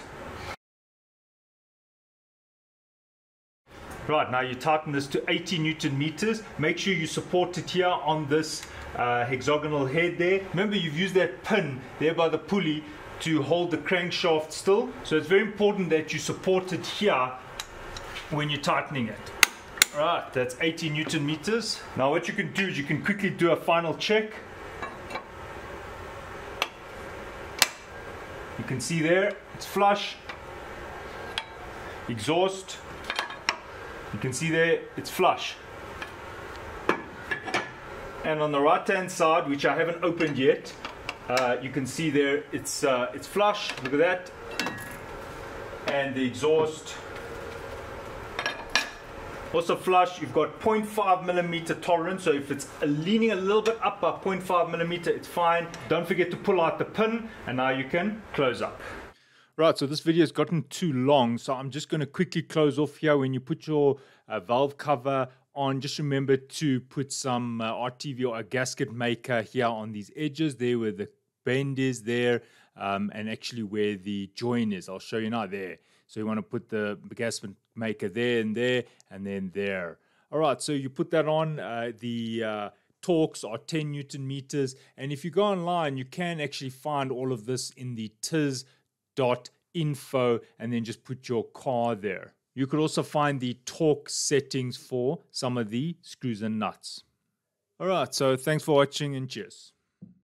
Right, now you tighten this to 80 Newton meters. Make sure you support it here on this hexagonal head there. Remember, you've used that pin there by the pulley to hold the crankshaft still. So it's very important that you support it here when you're tightening it. Right, that's 80 Newton meters. Now what you can do is you can quickly do a final check. You can see there, it's flush. Exhaust. You can see there, it's flush. And on the right hand side, which I haven't opened yet, you can see there, it's flush. Look at that. And the exhaust. Also flush, you've got 0.5 millimeter tolerance, so if it's leaning a little bit up by 0.5 millimeter, it's fine. Don't forget to pull out the pin, and now you can close up. Right, so this video has gotten too long, so I'm just going to quickly close off here. When you put your valve cover on, just remember to put some RTV or a gasket maker here on these edges, there where the bend is there, and actually where the join is. I'll show you now there. So you want to put the gasket maker there, and then there. All right, so you put that on. The torques are 10 Newton meters, and if you go online, you can actually find all of this in the tiz.info, and then just put your car there. You could also find the torque settings for some of the screws and nuts. All right, so thanks for watching, and cheers.